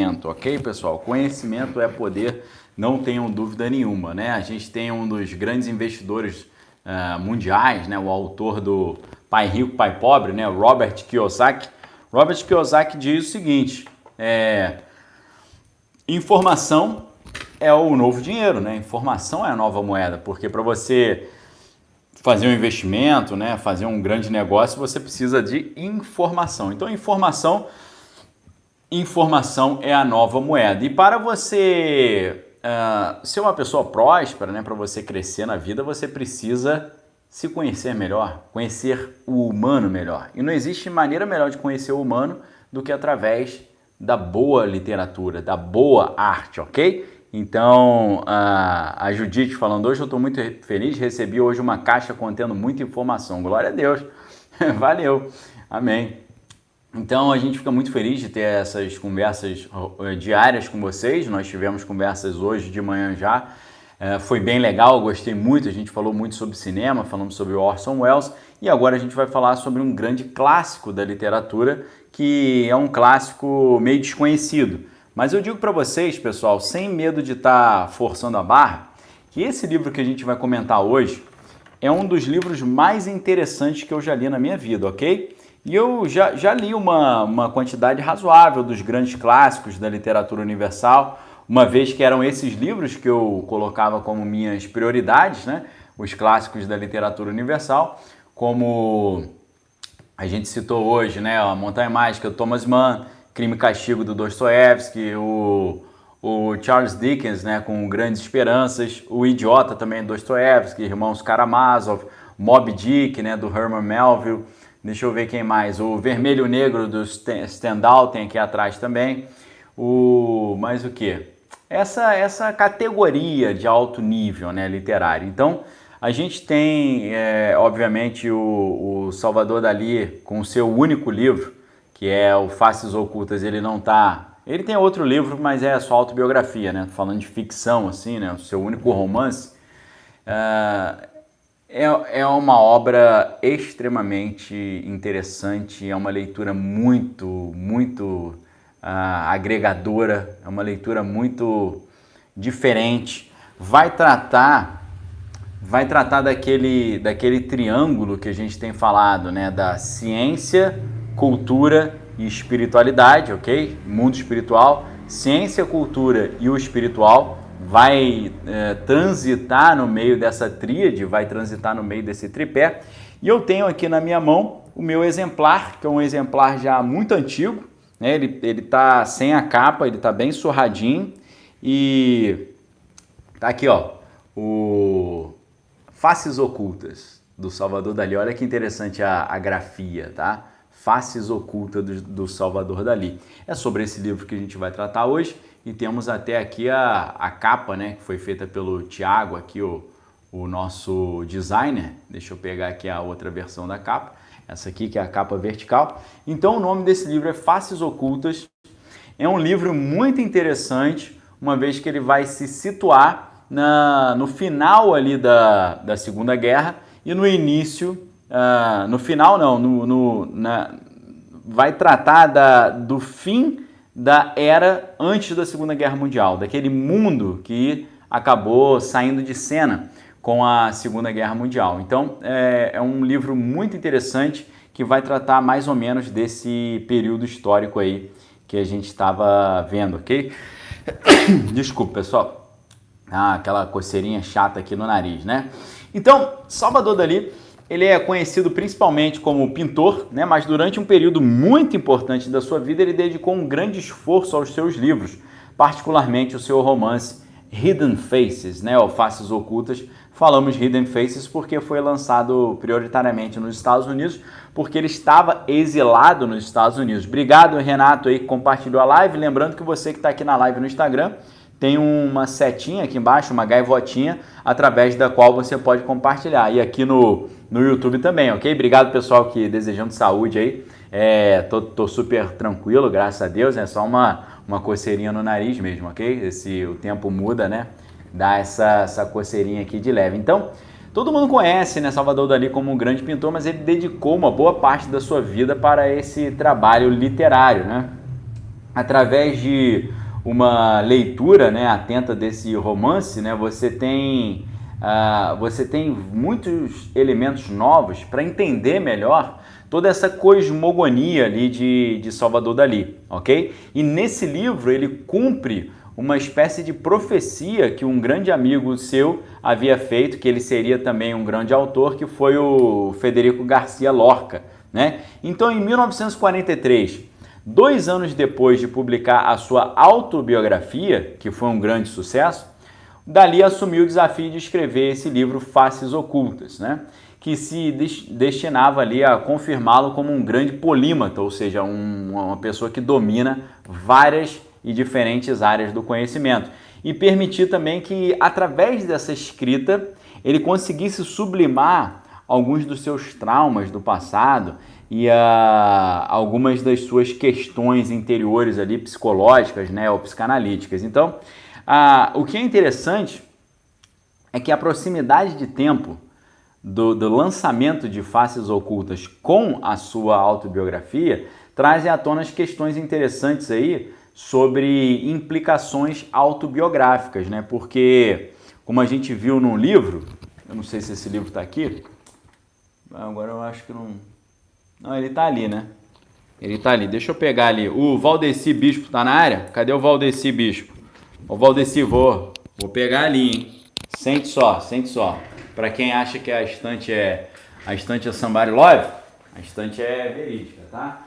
conhecimento, ok, pessoal? Conhecimento é poder, não tenham dúvida nenhuma, né? A gente tem um dos grandes investidores mundiais, né? O autor do Pai Rico, Pai Pobre, né? Robert Kiyosaki. Robert Kiyosaki diz o seguinte, informação é o novo dinheiro, né? Informação é a nova moeda, porque para você fazer um investimento, né? Fazer um grande negócio, você precisa de informação. Então, informação é a nova moeda. E para você ser uma pessoa próspera, né? Para você crescer na vida, você precisa se conhecer melhor, conhecer o humano melhor. E não existe maneira melhor de conhecer o humano do que através da boa literatura, da boa arte, ok? Então, a Judite falando, hoje eu estou muito feliz, recebi hoje uma caixa contendo muita informação. Glória a Deus, valeu, amém. Então, a gente fica muito feliz de ter essas conversas diárias com vocês. Nós tivemos conversas hoje de manhã já. Foi bem legal, gostei muito. A gente falou muito sobre cinema, falamos sobre Orson Welles. E agora a gente vai falar sobre um grande clássico da literatura, que é um clássico meio desconhecido. Mas eu digo para vocês, pessoal, sem medo de estar forçando a barra, que esse livro que a gente vai comentar hoje é um dos livros mais interessantes que eu já li na minha vida, ok? E eu já li uma quantidade razoável dos grandes clássicos da literatura universal, uma vez que eram esses livros que eu colocava como minhas prioridades, né? Os clássicos da literatura universal, como a gente citou hoje, né? A Montanha Mágica, do Thomas Mann, Crime e Castigo, do Dostoiévski, o Charles Dickens, né? Com Grandes Esperanças, o Idiota também, do Dostoiévski, Irmãos Karamazov, Moby Dick, né? Do Herman Melville. Deixa eu ver quem mais. O Vermelho Negro do Stendhal tem aqui atrás também. Mais o quê? Essa categoria de alto nível, né, literário. Então, a gente tem, obviamente, o Salvador Dalí com o seu único livro, que é o Faces Ocultas. Ele não tá... Ele tem outro livro, mas é a sua autobiografia, né? Falando de ficção, assim, né? O seu único romance. É uma obra extremamente interessante, é uma leitura muito agregadora, é uma leitura muito diferente. Vai tratar daquele triângulo que a gente tem falado, né? Da ciência, cultura e espiritualidade, ok? Mundo espiritual, ciência, cultura e o espiritual. Vai transitar no meio dessa tríade, vai transitar no meio desse tripé. E eu tenho aqui na minha mão o meu exemplar, que é um exemplar já muito antigo, né? Ele tá sem a capa, ele tá bem surradinho. E tá aqui, ó, o Faces Ocultas, do Salvador Dalí. Olha que interessante a grafia, tá? Faces Ocultas do Salvador Dalí. É sobre esse livro que a gente vai tratar hoje. E temos até aqui a capa, né, que foi feita pelo Thiago, aqui o nosso designer. Deixa eu pegar aqui a outra versão da capa. Essa aqui que é a capa vertical. Então o nome desse livro é Faces Ocultas. É um livro muito interessante, uma vez que ele vai se situar no final ali da Segunda Guerra e no início, no final não, vai tratar do fim da era antes da Segunda Guerra Mundial, daquele mundo que acabou saindo de cena com a Segunda Guerra Mundial. Então, é um livro muito interessante que vai tratar mais ou menos desse período histórico aí que a gente estava vendo, ok? Desculpa, pessoal. Aquela coceirinha chata aqui no nariz, né? Então, Salvador Dalí, ele é conhecido principalmente como pintor, né? Mas durante um período muito importante da sua vida, ele dedicou um grande esforço aos seus livros, particularmente o seu romance Hidden Faces, né? Ou Faces Ocultas. Falamos Hidden Faces porque foi lançado prioritariamente nos Estados Unidos, porque ele estava exilado nos Estados Unidos. Obrigado, Renato, aí que compartilhou a live. Lembrando que você que está aqui na live no Instagram, tem uma setinha aqui embaixo, uma gaivotinha, através da qual você pode compartilhar. E aqui no YouTube também, ok? Obrigado, pessoal, que desejando saúde aí. Tô super tranquilo, graças a Deus. É só uma coceirinha no nariz mesmo, ok? O tempo muda, né? Dá essa coceirinha aqui de leve. Então, todo mundo conhece, né, Salvador Dalí como um grande pintor, mas ele dedicou uma boa parte da sua vida para esse trabalho literário, né? através de uma leitura, né, atenta desse romance, né, você tem muitos elementos novos para entender melhor toda essa cosmogonia ali de Salvador Dalí, ok? E nesse livro ele cumpre uma espécie de profecia que um grande amigo seu havia feito, que ele seria também um grande autor, que foi o Federico Garcia Lorca, né? Então, em 1943, 2 anos depois de publicar a sua autobiografia, que foi um grande sucesso, Dalí assumiu o desafio de escrever esse livro Faces Ocultas, né? Que se destinava ali a confirmá-lo como um grande polímata, ou seja, uma pessoa que domina várias e diferentes áreas do conhecimento, e permitir também que, através dessa escrita, ele conseguisse sublimar alguns dos seus traumas do passado e algumas das suas questões interiores ali, psicológicas, né, ou psicanalíticas. Então, o que é interessante é que a proximidade de tempo do lançamento de Faces Ocultas com a sua autobiografia traz à tona as questões interessantes aí sobre implicações autobiográficas, né? Porque, como a gente viu num livro, eu não sei se esse livro está aqui, agora eu acho que não... Não, ele está ali, né? Ele está ali, deixa eu pegar ali. O Valdeci Bispo está na área? Cadê o Valdeci Bispo? Ô Valdeci, vou pegar ali, hein? Sente só. Para quem acha que a estante é Somebody Love, a estante é verídica, tá?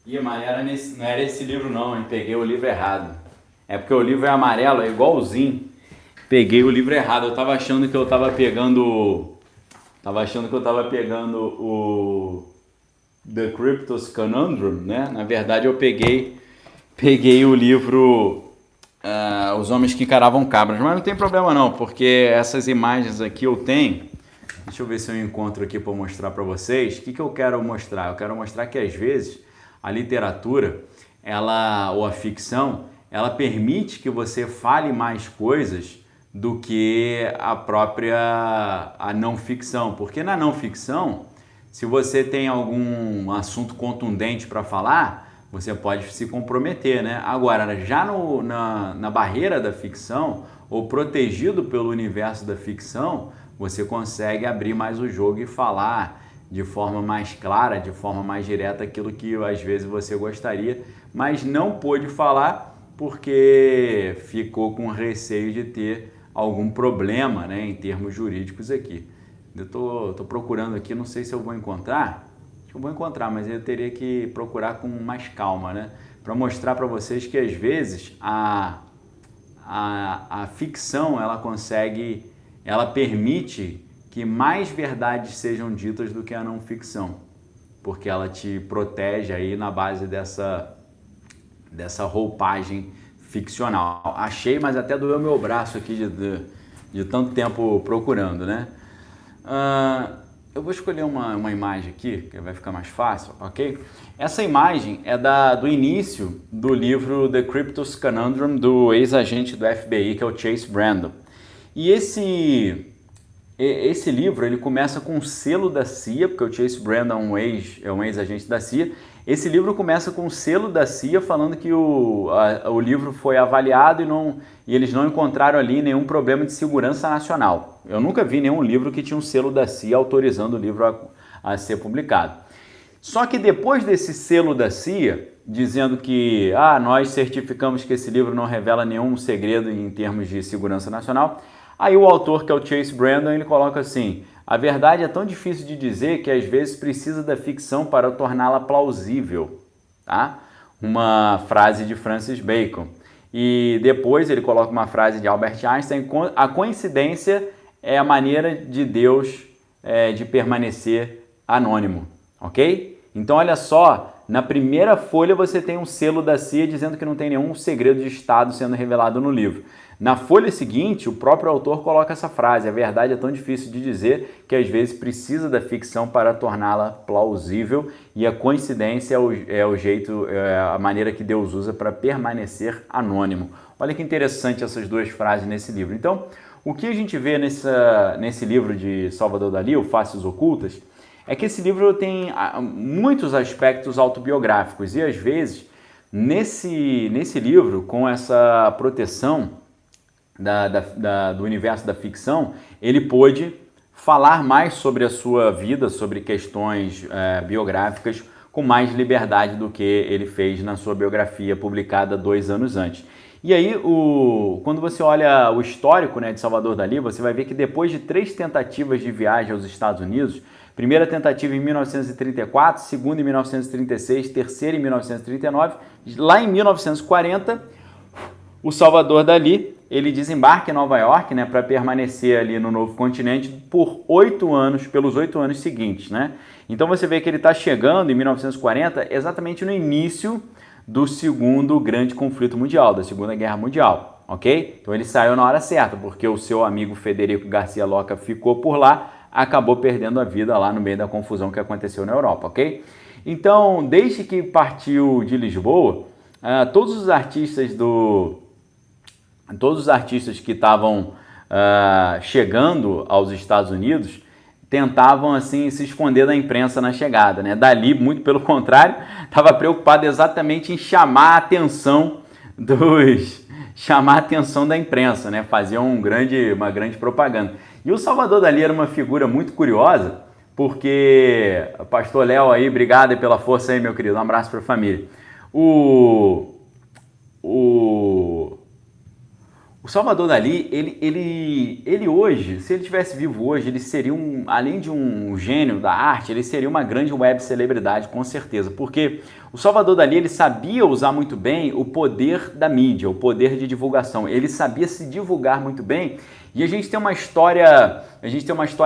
Ih, mas não era esse livro não, hein? Peguei o livro errado. É porque o livro é amarelo, é igualzinho. Peguei o livro errado. Eu tava achando que eu tava pegando o The Cryptos Conundrum, né? Na verdade eu peguei o livro Os Homens que Encaravam Cabras. Mas não tem problema não, porque essas imagens aqui eu tenho. Deixa eu ver se eu encontro aqui para mostrar para vocês. O que eu quero mostrar? Eu quero mostrar que às vezes a literatura, ou a ficção, ela permite que você fale mais coisas do que a não ficção. Porque na não ficção, se você tem algum assunto contundente para falar, você pode se comprometer, né? Agora, já na barreira da ficção, ou protegido pelo universo da ficção, você consegue abrir mais o jogo e falar de forma mais clara, de forma mais direta aquilo que às vezes você gostaria, mas não pôde falar porque ficou com receio de ter algum problema, né, em termos jurídicos aqui. Eu tô procurando aqui, não sei se eu vou encontrar. Acho que eu vou encontrar, mas eu teria que procurar com mais calma, né, para mostrar para vocês que às vezes a ficção ela permite que mais verdades sejam ditas do que a não ficção, porque ela te protege aí na base dessa roupagem ficcional. Achei, mas até doeu meu braço aqui de tanto tempo procurando, né? Eu vou escolher uma imagem aqui, que vai ficar mais fácil, ok? Essa imagem é do início do livro The Cryptos Conundrum, do ex-agente do FBI, que é o Chase Brandon. E esse livro, ele começa com um selo da CIA, porque o Chase Brandon é um ex-agente da CIA. Esse livro começa com um selo da CIA falando que o livro foi avaliado e eles não encontraram ali nenhum problema de segurança nacional. Eu nunca vi nenhum livro que tinha um selo da CIA autorizando o livro a ser publicado. Só que depois desse selo da CIA, dizendo que nós certificamos que esse livro não revela nenhum segredo em termos de segurança nacional, aí o autor, que é o Chase Brandon, ele coloca assim: a verdade é tão difícil de dizer que às vezes precisa da ficção para torná-la plausível, tá? Uma frase de Francis Bacon. E depois ele coloca uma frase de Albert Einstein: a coincidência é a maneira de Deus de permanecer anônimo, ok? Então olha só, na primeira folha você tem um selo da CIA dizendo que não tem nenhum segredo de Estado sendo revelado no livro. Na folha seguinte, o próprio autor coloca essa frase: a verdade é tão difícil de dizer que às vezes precisa da ficção para torná-la plausível, e a coincidência é a maneira que Deus usa para permanecer anônimo. Olha que interessante essas duas frases nesse livro. Então, o que a gente vê nesse livro de Salvador Dalí, o Faces Ocultas, é que esse livro tem muitos aspectos autobiográficos e às vezes nesse livro, com essa proteção do universo da ficção, ele pôde falar mais sobre a sua vida, sobre questões biográficas, com mais liberdade do que ele fez na sua biografia publicada 2 anos antes. E aí, quando você olha o histórico, né, de Salvador Dalí, você vai ver que depois de 3 tentativas de viagem aos Estados Unidos, primeira tentativa em 1934, segunda em 1936, terceira em 1939, lá em 1940, o Salvador Dalí, ele desembarca em Nova York, né, para permanecer ali no novo continente por 8 anos, pelos 8 anos seguintes, né? Então você vê que ele está chegando em 1940 exatamente no início do segundo grande conflito mundial, da Segunda Guerra Mundial, ok? Então ele saiu na hora certa, porque o seu amigo Federico Garcia Lorca ficou por lá, acabou perdendo a vida lá no meio da confusão que aconteceu na Europa, ok? Então, desde que partiu de Lisboa, todos os artistas que estavam chegando aos Estados Unidos tentavam assim se esconder da imprensa na chegada, né? Dalí, muito pelo contrário, estava preocupado exatamente em chamar a atenção da imprensa, né? Fazia uma grande propaganda. E o Salvador Dalí era uma figura muito curiosa, porque Pastor Léo aí, obrigado pela força aí, meu querido, um abraço para a família. O Salvador Dalí, ele hoje, se ele estivesse vivo hoje, ele seria além de um gênio da arte, ele seria uma grande web celebridade, com certeza, porque o Salvador Dalí, ele sabia usar muito bem o poder da mídia, o poder de divulgação, ele sabia se divulgar muito bem, e a gente tem uma história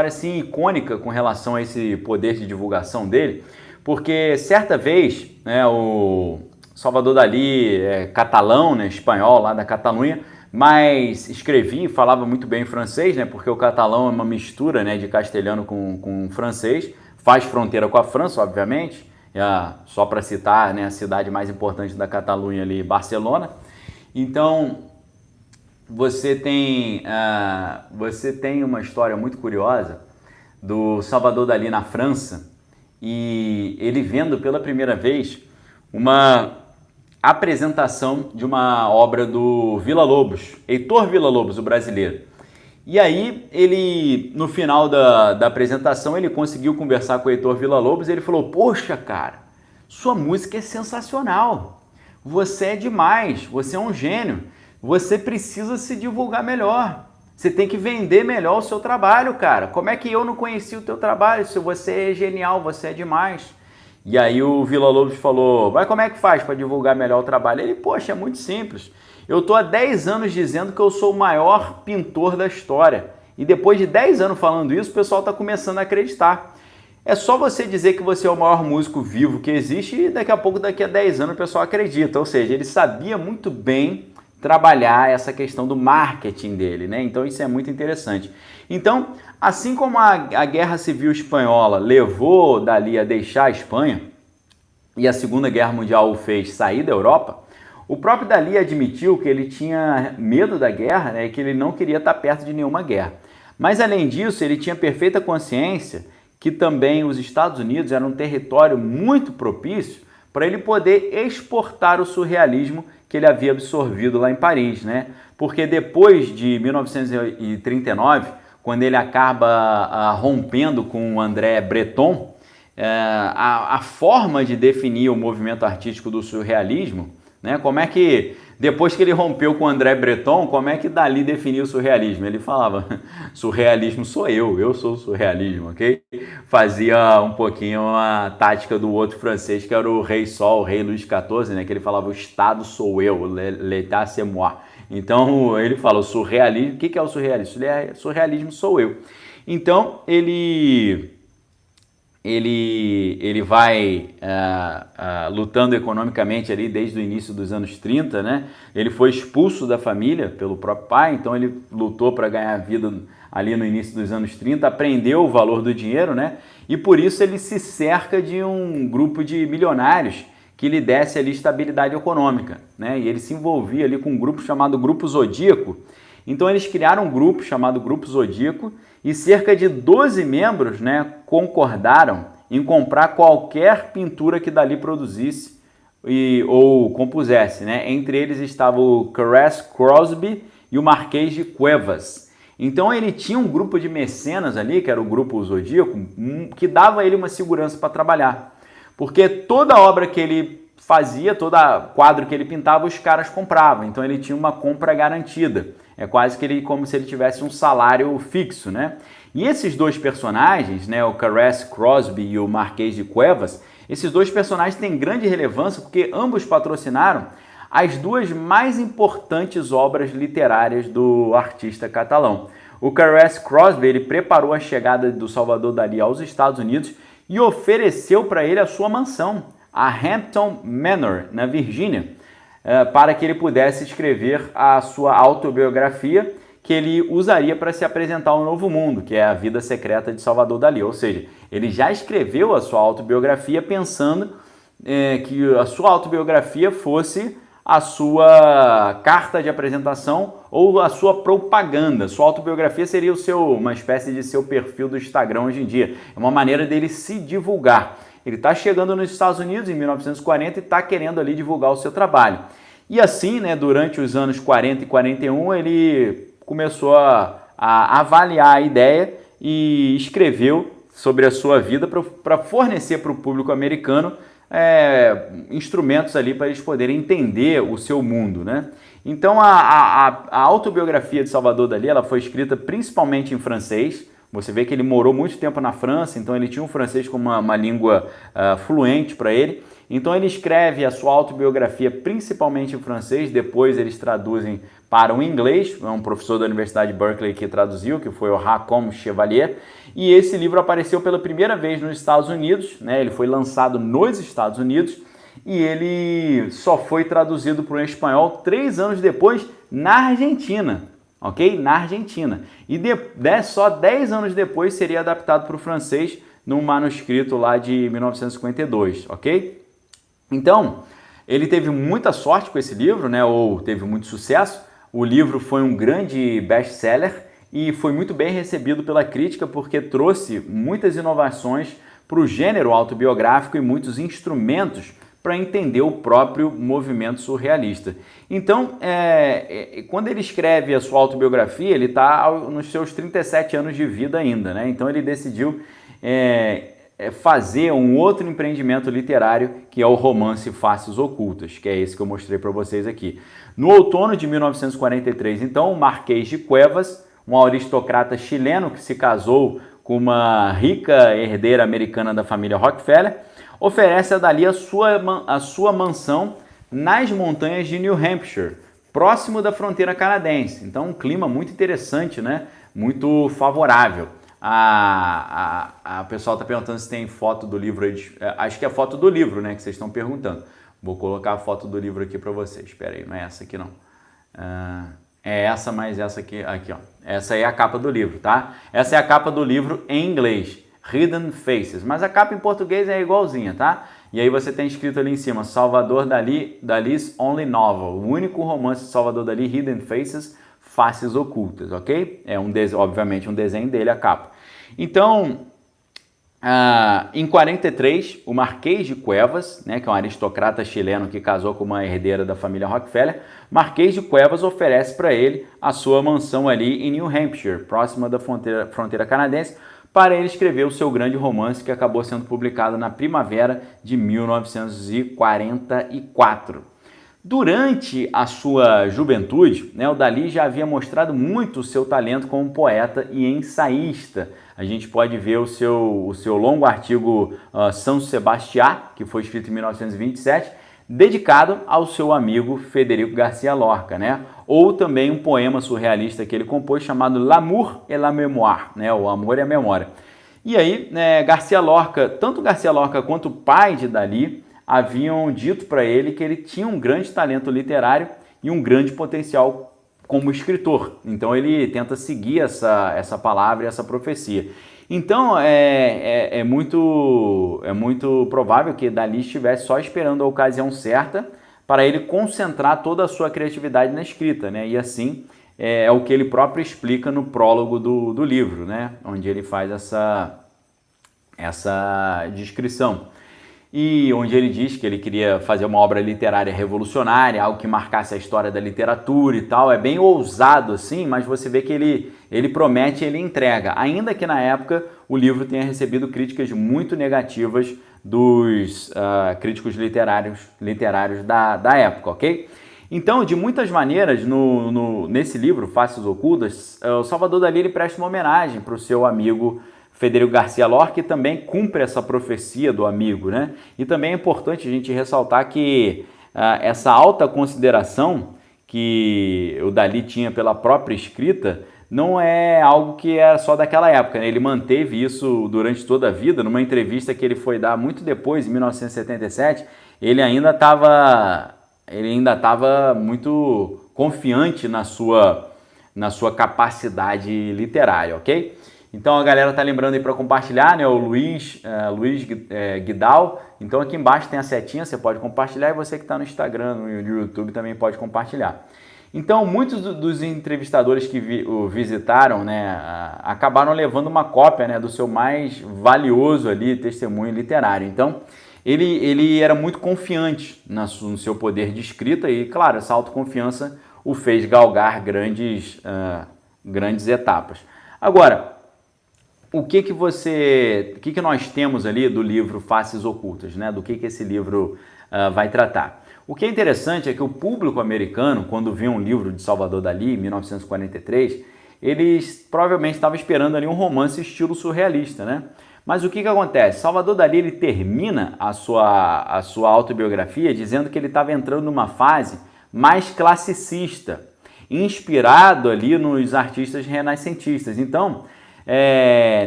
assim icônica com relação a esse poder de divulgação dele, porque certa vez, né, o Salvador Dalí é catalão, né, espanhol lá da Catalunha, mas escrevia e falava muito bem francês, né? Porque o catalão é uma mistura, né, de castelhano com francês, faz fronteira com a França, obviamente, só para citar, né, a cidade mais importante da Catalunha ali, Barcelona. Então, você tem uma história muito curiosa do Salvador Dalí na França, e ele vendo pela primeira vez uma apresentação de uma obra do Villa-Lobos, Heitor Villa-Lobos, o brasileiro. E aí, ele, no final da apresentação, ele conseguiu conversar com o Heitor Villa-Lobos e ele falou: poxa, cara, sua música é sensacional, você é demais, você é um gênio, você precisa se divulgar melhor, você tem que vender melhor o seu trabalho, cara. Como é que eu não conheci o teu trabalho? Se você é genial, você é demais. E aí o Villa-Lobos falou: mas como é que faz para divulgar melhor o trabalho? Ele: poxa, é muito simples. Eu estou há 10 anos dizendo que eu sou o maior pintor da história. E depois de 10 anos falando isso, o pessoal está começando a acreditar. É só você dizer que você é o maior músico vivo que existe e daqui a pouco, daqui a 10 anos, o pessoal acredita. Ou seja, ele sabia muito bem trabalhar essa questão do marketing dele, né? Então isso é muito interessante. Então, assim como a Guerra Civil Espanhola levou Dalí a deixar a Espanha e a Segunda Guerra Mundial o fez sair da Europa, o próprio Dalí admitiu que ele tinha medo da guerra, né, e que ele não queria estar perto de nenhuma guerra. Mas, além disso, ele tinha perfeita consciência que também os Estados Unidos eram um território muito propício para ele poder exportar o surrealismo que ele havia absorvido lá em Paris, né? Porque depois de 1939, quando ele acaba rompendo com o André Breton, a forma de definir o movimento artístico do surrealismo, né? Como é que, depois que ele rompeu com o André Breton, como é que Dalí definiu o surrealismo? Ele falava: surrealismo sou eu sou o surrealismo, ok? Fazia um pouquinho a tática do outro francês, que era o Rei Sol, o Rei Luís XIV, né? Que ele falava: o Estado sou eu, l'état c'est moi. Então ele fala: o surrealismo, o que é o surrealismo? Surrealismo sou eu. Então ele vai lutando economicamente ali desde o início dos anos 30, né? Ele foi expulso da família pelo próprio pai, então ele lutou para ganhar vida ali no início dos anos 30, aprendeu o valor do dinheiro, né? E por isso ele se cerca de um grupo de milionários que lhe desse ali estabilidade econômica, né? E ele se envolvia ali com um grupo chamado Grupo Zodíaco, Então eles criaram um grupo chamado Grupo Zodíaco e cerca de 12 membros, né, concordaram em comprar qualquer pintura que Dalí produzisse ou compusesse, né? Entre eles estava o Caress Crosby e o Marquês de Cuevas. Então ele tinha um grupo de mecenas ali, que era o Grupo Zodíaco, que dava a ele uma segurança para trabalhar. Porque toda obra que ele fazia, todo quadro que ele pintava, os caras compravam. Então ele tinha uma compra garantida. É quase que como se ele tivesse um salário fixo, né? E esses dois personagens, né, o Caress Crosby e o Marquês de Cuevas, esses dois personagens têm grande relevância porque ambos patrocinaram as duas mais importantes obras literárias do artista catalão. O Caress Crosby, ele preparou a chegada do Salvador Dalí aos Estados Unidos e ofereceu para ele a sua mansão, a Hampton Manor, na Virgínia, para que ele pudesse escrever a sua autobiografia que ele usaria para se apresentar ao Novo Mundo, que é a vida secreta de Salvador Dalí. Ou seja, ele já escreveu a sua autobiografia pensando que a sua autobiografia fosse a sua carta de apresentação ou a sua propaganda. Sua autobiografia seria uma espécie de seu perfil do Instagram hoje em dia. É uma maneira dele se divulgar. Ele está chegando nos Estados Unidos em 1940 e está querendo ali divulgar o seu trabalho. E assim, né, durante os anos 40 e 41, ele começou a avaliar a ideia e escreveu sobre a sua vida para fornecer para o público americano instrumentos ali para eles poderem entender o seu mundo, né? Então a autobiografia de Salvador Dalí, ela foi escrita principalmente em francês. Você vê que ele morou muito tempo na França, então ele tinha o francês como uma língua fluente para ele. Então ele escreve a sua autobiografia principalmente em francês, depois eles traduzem para o inglês, um professor da Universidade de Berkeley que traduziu, que foi o Racom Chevalier, e esse livro apareceu pela primeira vez nos Estados Unidos, né? Ele foi lançado nos Estados Unidos e ele só foi traduzido para o espanhol 3 anos depois na Argentina. Ok? Na Argentina. E só 10 anos depois seria adaptado para o francês num manuscrito lá de 1952, ok? Então, ele teve muita sorte com esse livro, né? Ou teve muito sucesso. O livro foi um grande best-seller e foi muito bem recebido pela crítica porque trouxe muitas inovações para o gênero autobiográfico e muitos instrumentos para entender o próprio movimento surrealista. Então, quando ele escreve a sua autobiografia, ele está nos seus 37 anos de vida ainda, né? Então ele decidiu fazer um outro empreendimento literário, que é o romance Faces Ocultas, que é esse que eu mostrei para vocês aqui. No outono de 1943, então, o Marquês de Cuevas, um aristocrata chileno que se casou com uma rica herdeira americana da família Rockefeller, oferece a Dalí a sua mansão nas montanhas de New Hampshire, próximo da fronteira canadense. Então, um clima muito interessante, né? Muito favorável. A pessoal está perguntando se tem foto do livro aí. Acho que é foto do livro, né? Que vocês estão perguntando. Vou colocar a foto do livro aqui para vocês. Espera aí, não é essa aqui não. É essa, mas essa aqui, ó. Essa aí é a capa do livro, tá? Essa é a capa do livro em inglês. Hidden Faces, mas a capa em português é igualzinha, tá? E aí você tem escrito ali em cima, Salvador Dalí, Dalí's Only Novel, o único romance de Salvador Dalí, Hidden Faces, Faces Ocultas, ok? É obviamente um desenho dele, a capa. Então, em 43, o Marquês de Cuevas, né, que é um aristocrata chileno que casou com uma herdeira da família Rockefeller, Marquês de Cuevas oferece para ele a sua mansão ali em New Hampshire, próxima da fronteira canadense, para ele escrever o seu grande romance que acabou sendo publicado na primavera de 1944. Durante a sua juventude, né, o Dalí já havia mostrado muito o seu talento como poeta e ensaísta. A gente pode ver o seu longo artigo São Sebastián, que foi escrito em 1927, dedicado ao seu amigo Federico Garcia Lorca, né? Ou também um poema surrealista que ele compôs chamado L'amour et la mémoire, né? O amor e a memória. E aí, Garcia Lorca, tanto Garcia Lorca quanto o pai de Dalí, haviam dito para ele que ele tinha um grande talento literário e um grande potencial como escritor. Então ele tenta seguir essa palavra e essa profecia. Então é muito provável que Dalí estivesse só esperando a ocasião certa para ele concentrar toda a sua criatividade na escrita, né? E assim é o que ele próprio explica no prólogo do livro, né? Onde ele faz essa descrição. E onde ele diz que ele queria fazer uma obra literária revolucionária, algo que marcasse a história da literatura e tal. É bem ousado assim, mas você vê que ele promete e ele entrega. Ainda que na época o livro tenha recebido críticas muito negativas dos críticos literários da época, ok? Então, de muitas maneiras, nesse livro, Faces Ocultas, o Salvador Dalí ele presta uma homenagem para o seu amigo Federico Garcia Lorca, que também cumpre essa profecia do amigo, né? E também é importante a gente ressaltar que essa alta consideração que o Dalí tinha pela própria escrita não é algo que era só daquela época, né? Ele manteve isso durante toda a vida. Numa entrevista que ele foi dar muito depois, em 1977, ele ainda estava muito confiante na sua capacidade literária, ok? Então a galera tá lembrando aí para compartilhar, né? O Luiz Guidal. Então aqui embaixo tem a setinha, você pode compartilhar, e você que está no Instagram, no YouTube também pode compartilhar. Então muitos dos entrevistadores que o visitaram, né, acabaram levando uma cópia, né, do seu mais valioso ali testemunho literário. Então ele era muito confiante no seu poder de escrita e, claro, essa autoconfiança o fez galgar grandes etapas. Agora, o que nós temos ali do livro Faces Ocultas, né? Do que esse livro vai tratar? O que é interessante é que o público americano, quando viu um livro de Salvador Dalí, em 1943, eles provavelmente estavam esperando ali um romance estilo surrealista, né? Mas o que acontece? Salvador Dalí ele termina a sua autobiografia dizendo que ele estava entrando numa fase mais classicista, inspirado ali nos artistas renascentistas. Então,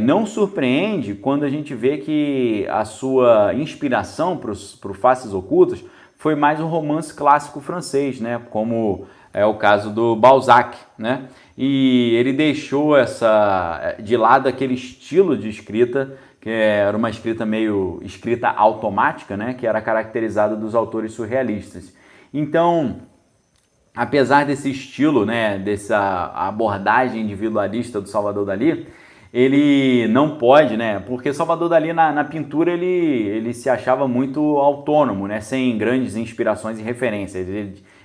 não surpreende quando a gente vê que a sua inspiração para o Faces Ocultas foi mais um romance clássico francês, né? Como é o caso do Balzac, né? E ele deixou de lado aquele estilo de escrita, que era uma escrita meio escrita automática, né? Que era caracterizada dos autores surrealistas. Então, apesar desse estilo, né? Dessa abordagem individualista do Salvador Dalí, ele não pode, né? Porque Salvador Dalí na pintura ele se achava muito autônomo, né? Sem grandes inspirações e referências.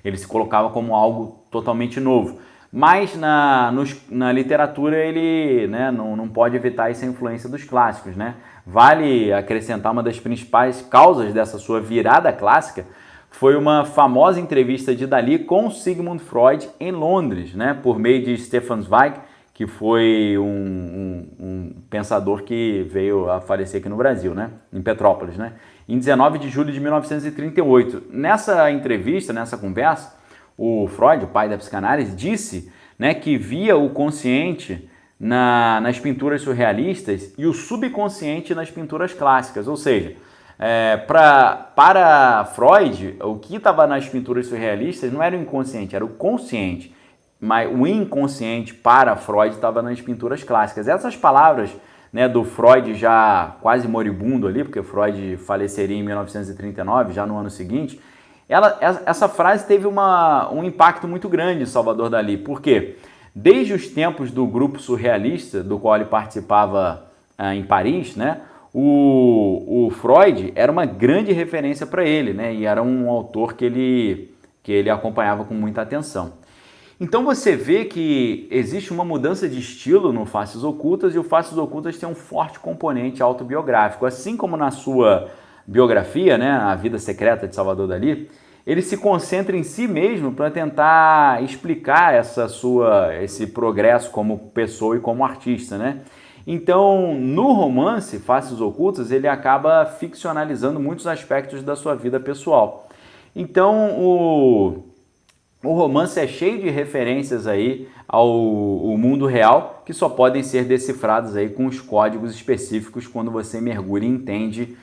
Ele se colocava como algo totalmente novo. Mas na literatura ele, né, não pode evitar essa influência dos clássicos, né? Vale acrescentar uma das principais causas dessa sua virada clássica foi uma famosa entrevista de Dalí com Sigmund Freud em Londres, né? Por meio de Stefan Zweig, que foi um pensador que veio a falecer aqui no Brasil, né? Em Petrópolis, né? Em 19 de julho de 1938. Nessa entrevista, nessa conversa, o Freud, o pai da psicanálise, disse, né, que via o consciente nas pinturas surrealistas e o subconsciente nas pinturas clássicas. Ou seja, para Freud, o que estava nas pinturas surrealistas não era o inconsciente, era o consciente. Mas o inconsciente para Freud estava nas pinturas clássicas. Essas palavras, né, do Freud já quase moribundo ali, porque Freud faleceria em 1939, já no ano seguinte, essa frase teve um impacto muito grande em Salvador Dalí. Por quê? Desde os tempos do grupo surrealista, do qual ele participava em Paris, né, o Freud era uma grande referência para ele, né, e era um autor que ele acompanhava com muita atenção. Então você vê que existe uma mudança de estilo no Faces Ocultas, e o Faces Ocultas tem um forte componente autobiográfico. Assim como na sua biografia, né, A Vida Secreta de Salvador Dalí, ele se concentra em si mesmo para tentar explicar esse progresso como pessoa e como artista, né? Então, no romance Faces Ocultas, ele acaba ficcionalizando muitos aspectos da sua vida pessoal. Então, o romance é cheio de referências aí ao mundo real, que só podem ser decifrados aí com os códigos específicos quando você mergulha e entende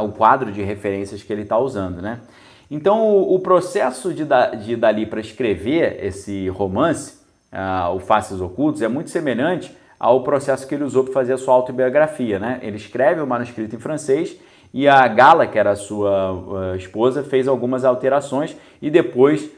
o quadro de referências que ele está usando, né? Então, o processo de Dalí para escrever esse romance, o Faces Ocultas, é muito semelhante ao processo que ele usou para fazer a sua autobiografia, né? Ele escreve o manuscrito em francês e a Gala, que era a sua esposa, fez algumas alterações e depois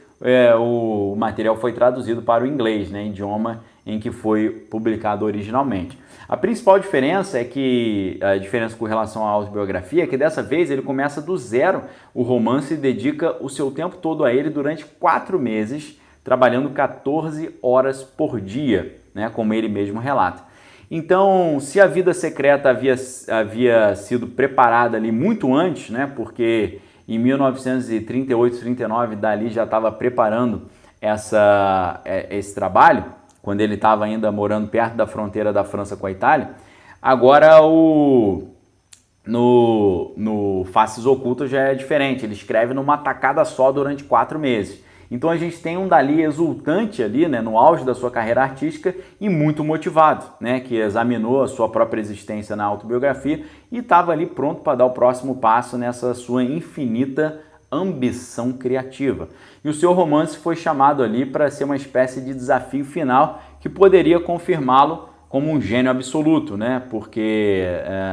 o material foi traduzido para o inglês, né, idioma em que foi publicado originalmente. A principal diferença é que, a diferença com relação à autobiografia, é que dessa vez ele começa do zero o romance e dedica o seu tempo todo a ele durante 4 meses, trabalhando 14 horas por dia, né, como ele mesmo relata. Então, se a vida secreta havia sido preparada ali muito antes, né, porque em 1938, 39, Dalí já estava preparando esse trabalho, quando ele estava ainda morando perto da fronteira da França com a Itália. Agora no Faces Ocultas já é diferente, ele escreve numa tacada só durante 4 meses. Então a gente tem um Dalí exultante ali, né, no auge da sua carreira artística e muito motivado, né, que examinou a sua própria existência na autobiografia e estava ali pronto para dar o próximo passo nessa sua infinita ambição criativa. E o seu romance foi chamado ali para ser uma espécie de desafio final que poderia confirmá-lo como um gênio absoluto, né? Porque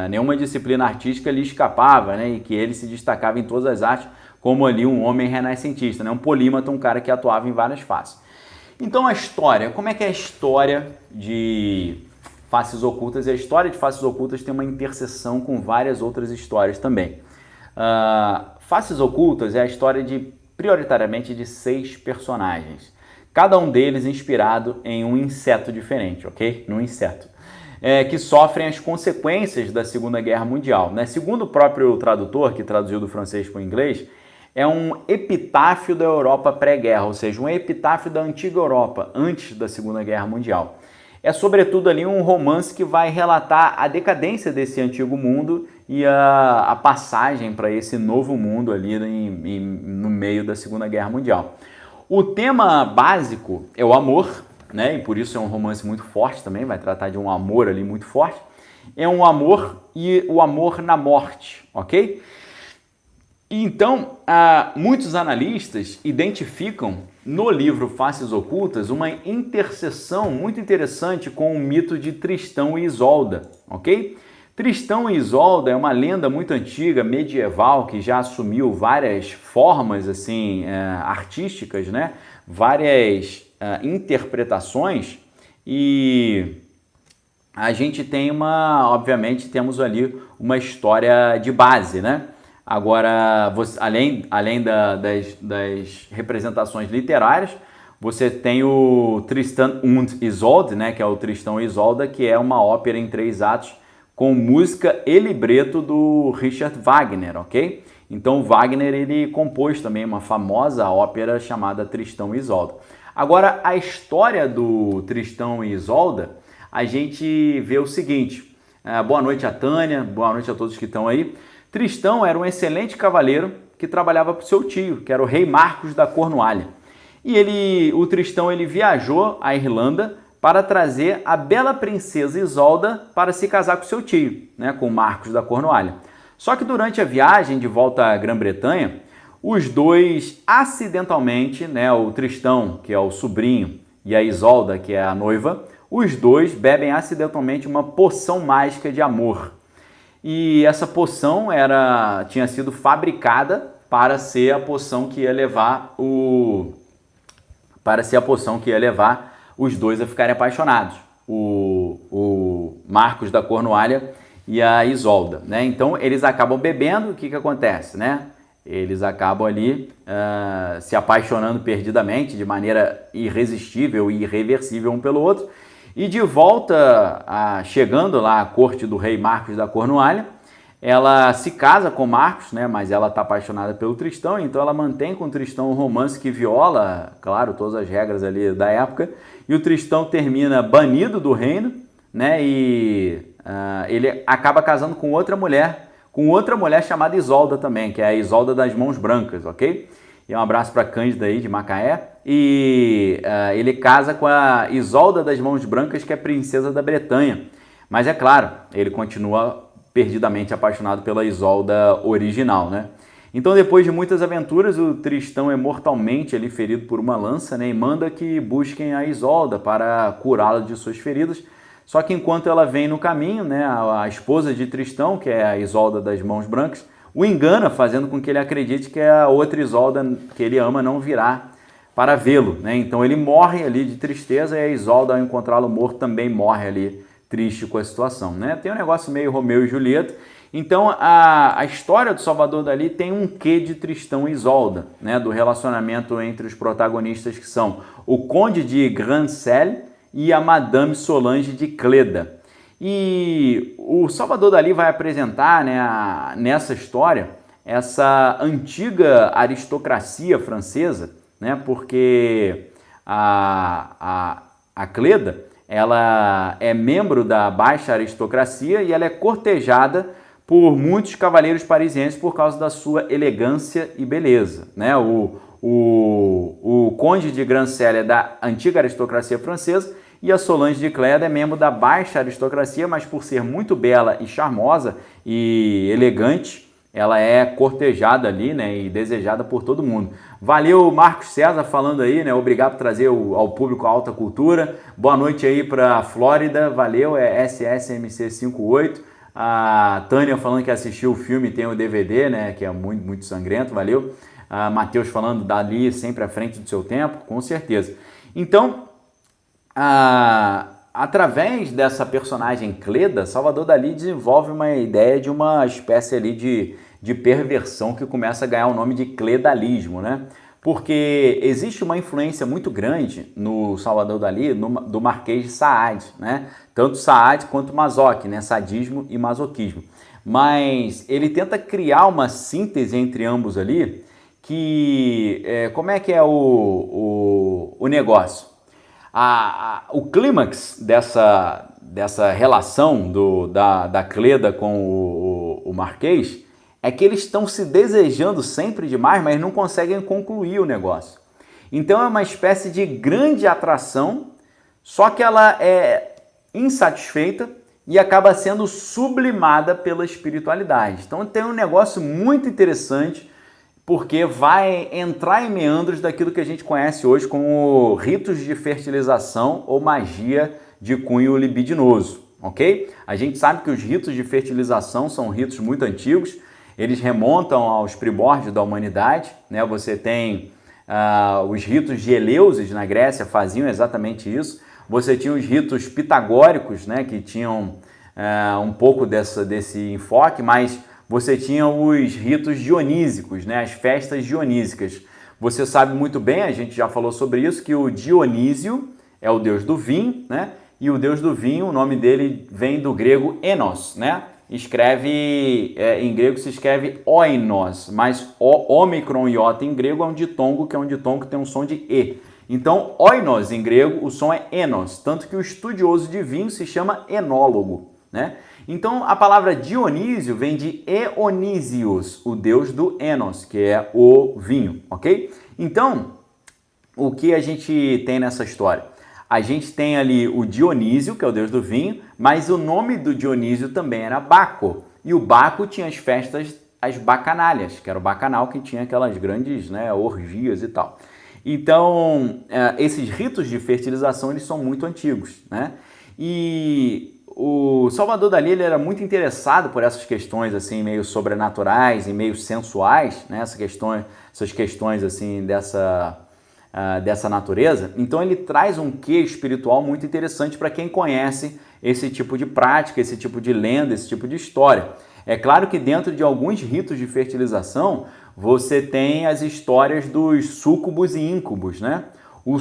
nenhuma disciplina artística lhe escapava, né? E que ele se destacava em todas as artes como ali um homem renascentista, né? Um polímata, um cara que atuava em várias faces. Então a história, como é que é a história de Faces Ocultas? E a história de Faces Ocultas tem uma interseção com várias outras histórias também. Faces Ocultas é a história prioritariamente de 6 personagens, cada um deles inspirado em um inseto diferente, ok? Num inseto, que sofrem as consequências da Segunda Guerra Mundial, né? Segundo o próprio tradutor, que traduziu do francês para o inglês, é um epitáfio da Europa pré-guerra, ou seja, um epitáfio da antiga Europa, antes da Segunda Guerra Mundial. É sobretudo ali um romance que vai relatar a decadência desse antigo mundo e a passagem para esse novo mundo ali no meio da Segunda Guerra Mundial. O tema básico é o amor, né? E por isso é um romance muito forte também, vai tratar de um amor ali muito forte. É um amor e o amor na morte, ok? Então, muitos analistas identificam no livro Faces Ocultas uma interseção muito interessante com o mito de Tristão e Isolda, ok? Tristão e Isolda é uma lenda muito antiga, medieval, que já assumiu várias formas assim, artísticas, né? Várias interpretações, e a gente tem obviamente temos ali uma história de base, né? Agora, além das representações literárias, você tem o Tristan und Isolde, né, que é o Tristão e Isolda, que é uma ópera em 3 atos com música e libreto do Richard Wagner, ok? Então, Wagner ele compôs também uma famosa ópera chamada Tristão e Isolda. Agora, a história do Tristão e Isolda, a gente vê o seguinte. Boa noite a Tânia, boa noite a todos que estão aí. Tristão era um excelente cavaleiro que trabalhava para o seu tio, que era o rei Marcos da Cornualha. E o Tristão ele viajou à Irlanda para trazer a bela princesa Isolda para se casar com seu tio, né, com Marcos da Cornualha. Só que durante a viagem de volta à Grã-Bretanha, os dois acidentalmente, né, o Tristão, que é o sobrinho, e a Isolda, que é a noiva, os dois bebem acidentalmente uma poção mágica de amor. E essa poção tinha sido fabricada para ser a poção que ia levar os dois a ficarem apaixonados, o Marcos da Cornualha e a Isolda, né? Então eles acabam bebendo, o que acontece, né? Eles acabam ali se apaixonando perdidamente, de maneira irresistível e irreversível um pelo outro. E de volta, chegando lá à corte do rei Marcos da Cornualha, ela se casa com Marcos, né? Mas ela está apaixonada pelo Tristão, então ela mantém com o Tristão um romance que viola, claro, todas as regras ali da época, e o Tristão termina banido do reino, né? E ele acaba casando com outra mulher chamada Isolda também, que é a Isolda das Mãos Brancas, ok? E um abraço para Cândida aí de Macaé. E ele casa com a Isolda das Mãos Brancas, que é princesa da Bretanha. Mas é claro, ele continua perdidamente apaixonado pela Isolda original, né? Então, depois de muitas aventuras, o Tristão é mortalmente ali ferido por uma lança, né? E manda que busquem a Isolda para curá-la de suas feridas. Só que enquanto ela vem no caminho, né, a esposa de Tristão, que é a Isolda das Mãos Brancas, o engana, fazendo com que ele acredite que a outra Isolda que ele ama não virá para vê-lo, né? Então ele morre ali de tristeza e a Isolda, ao encontrá-lo morto, também morre ali triste com a situação, né? Tem um negócio meio Romeu e Julieta. Então a história do Salvador Dalí tem um quê de Tristão e Isolda, né? Do relacionamento entre os protagonistas que são o Conde de Grancel e a Madame Solange de Cleda. E o Salvador Dalí vai apresentar, né, nessa história essa antiga aristocracia francesa, né, porque a Cleda ela é membro da baixa aristocracia e ela é cortejada por muitos cavaleiros parisienses por causa da sua elegância e beleza, né? O Conde de Grancel é da antiga aristocracia francesa e a Solange de Cleda é membro da baixa aristocracia, mas por ser muito bela e charmosa e elegante, ela é cortejada ali, né, e desejada por todo mundo. Valeu, Marcos César, falando aí, né? Obrigado por trazer ao público a alta cultura. Boa noite aí para a Flórida, valeu, é SSMC58. A Tânia falando que assistiu o filme, tem o DVD, né, que é muito, muito sangrento, valeu. Matheus falando dali sempre à frente do seu tempo, com certeza. Então, através dessa personagem Cleda, Salvador Dalí desenvolve uma ideia de uma espécie ali de perversão que começa a ganhar o nome de cledalismo, né? Porque existe uma influência muito grande no Salvador Dalí do Marquês de Sade, né? Tanto Sade quanto Masoch, né? Sadismo e masoquismo. Mas ele tenta criar uma síntese entre ambos ali que... como é que é o negócio? O clímax dessa relação da Cleda com o Marquês é que eles estão se desejando sempre demais, mas não conseguem concluir o negócio. Então é uma espécie de grande atração, só que ela é insatisfeita e acaba sendo sublimada pela espiritualidade. Então tem um negócio muito interessante, porque vai entrar em meandros daquilo que a gente conhece hoje como ritos de fertilização ou magia de cunho libidinoso, ok? A gente sabe que os ritos de fertilização são ritos muito antigos, eles remontam aos primórdios da humanidade, né? Você tem os ritos de Eleusis na Grécia, faziam exatamente isso. Você tinha os ritos pitagóricos, né? Que tinham um pouco desse enfoque, mas você tinha os ritos dionísicos, né? As festas dionísicas. Você sabe muito bem, a gente já falou sobre isso, que o Dionísio é o deus do vinho, né? E o deus do vinho, o nome dele vem do grego enos, né? Em grego se escreve oinos, mas o ômicron iota em grego é um ditongo, que é um ditongo que tem um som de E. Então, oinos em grego, o som é enos, tanto que o estudioso de vinho se chama enólogo, né? Então, a palavra Dionísio vem de Eonísios, o deus do Enos, que é o vinho, ok? Então, o que a gente tem nessa história? A gente tem ali o Dionísio, que é o deus do vinho, mas o nome do Dionísio também era Baco. E o Baco tinha as festas, as bacanalhas, que era o bacanal que tinha aquelas grandes, né, orgias e tal. Então, esses ritos de fertilização, eles são muito antigos, né? E o Salvador Dalí ele era muito interessado por essas questões assim meio sobrenaturais e meio sensuais, né? Essas questões assim dessa natureza. Então ele traz um quê espiritual muito interessante para quem conhece esse tipo de prática, esse tipo de lenda, esse tipo de história. É claro que dentro de alguns ritos de fertilização você tem as histórias dos súcubos e íncubos, né? O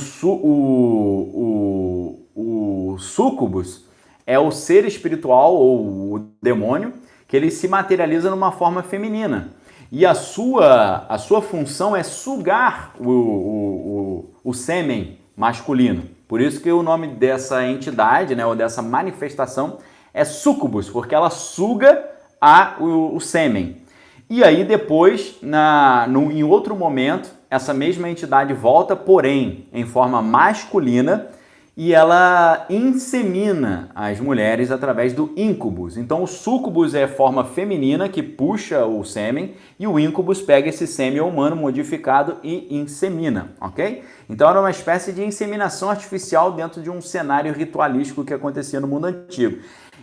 súcubus é o ser espiritual ou o demônio que ele se materializa numa forma feminina. E a sua função é sugar o sêmen masculino. Por isso que o nome dessa entidade, né, ou dessa manifestação é súcubus, porque ela suga o sêmen. E aí depois, em outro momento, essa mesma entidade volta, porém em forma masculina, e ela insemina as mulheres através do íncubus. Então o súcubus é a forma feminina que puxa o sêmen e o íncubus pega esse sêmen humano modificado e insemina, ok? Então era uma espécie de inseminação artificial dentro de um cenário ritualístico que acontecia no mundo antigo.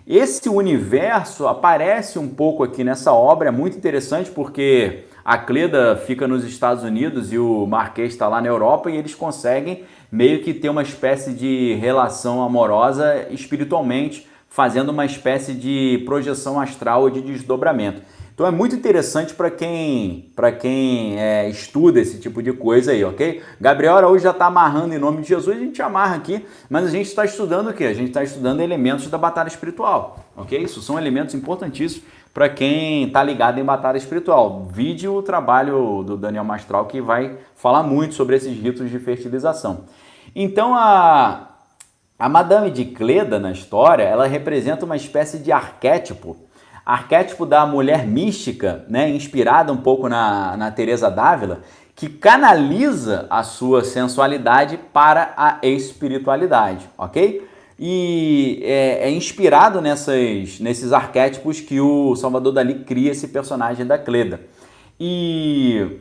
Esse universo aparece um pouco aqui nessa obra, é muito interessante porque A Cleda fica nos Estados Unidos e o Marquês está lá na Europa e eles conseguem meio que ter uma espécie de relação amorosa espiritualmente, fazendo uma espécie de projeção astral ou de desdobramento. Então é muito interessante para quem estuda esse tipo de coisa aí, ok? Gabriel Araújo já está amarrando em nome de Jesus, a gente amarra aqui, mas a gente está estudando o quê? A gente está estudando elementos da batalha espiritual, ok? Isso são elementos importantíssimos para quem está ligado em batalha espiritual. Vide o trabalho do Daniel Mastral, que vai falar muito sobre esses ritos de fertilização. Então a Madame de Cleda na história, ela representa uma espécie de arquétipo da mulher mística, né, inspirada um pouco na Teresa d'Ávila, que canaliza a sua sensualidade para a espiritualidade, ok? E é inspirado nesses arquétipos que o Salvador Dalí cria esse personagem da Cleda. E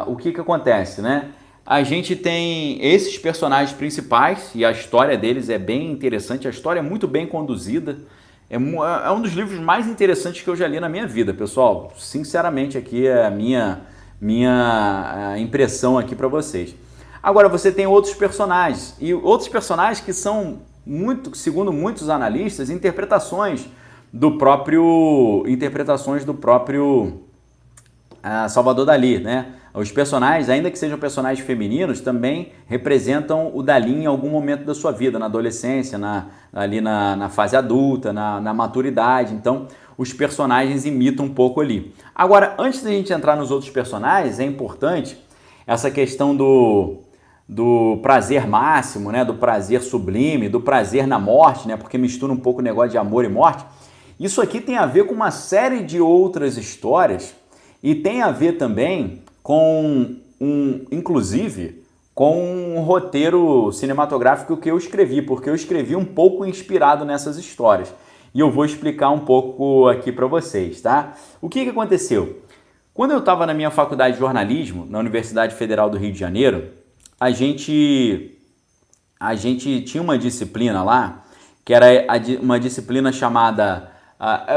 o que acontece, né? A gente tem esses personagens principais e a história deles é bem interessante, a história é muito bem conduzida. É um dos livros mais interessantes que eu já li na minha vida, pessoal. Sinceramente, aqui é a minha impressão aqui para vocês. Agora, você tem outros personagens, e outros personagens que são, segundo muitos analistas, interpretações do próprio Salvador Dalí, né? Os personagens, ainda que sejam personagens femininos, também representam o Dalí em algum momento da sua vida, na adolescência, ali na fase adulta, na maturidade. Então, os personagens imitam um pouco ali. Agora, antes da gente entrar nos outros personagens, é importante essa questão do prazer máximo, né? Do prazer sublime, do prazer na morte, né? Porque mistura um pouco o negócio de amor e morte. Isso aqui tem a ver com uma série de outras histórias e tem a ver também inclusive com um roteiro cinematográfico que eu escrevi, porque eu escrevi um pouco inspirado nessas histórias. E eu vou explicar um pouco aqui para vocês, tá? O que aconteceu? Quando eu estava na minha faculdade de jornalismo, na Universidade Federal do Rio de Janeiro, a gente tinha uma disciplina lá, que era uma disciplina chamada...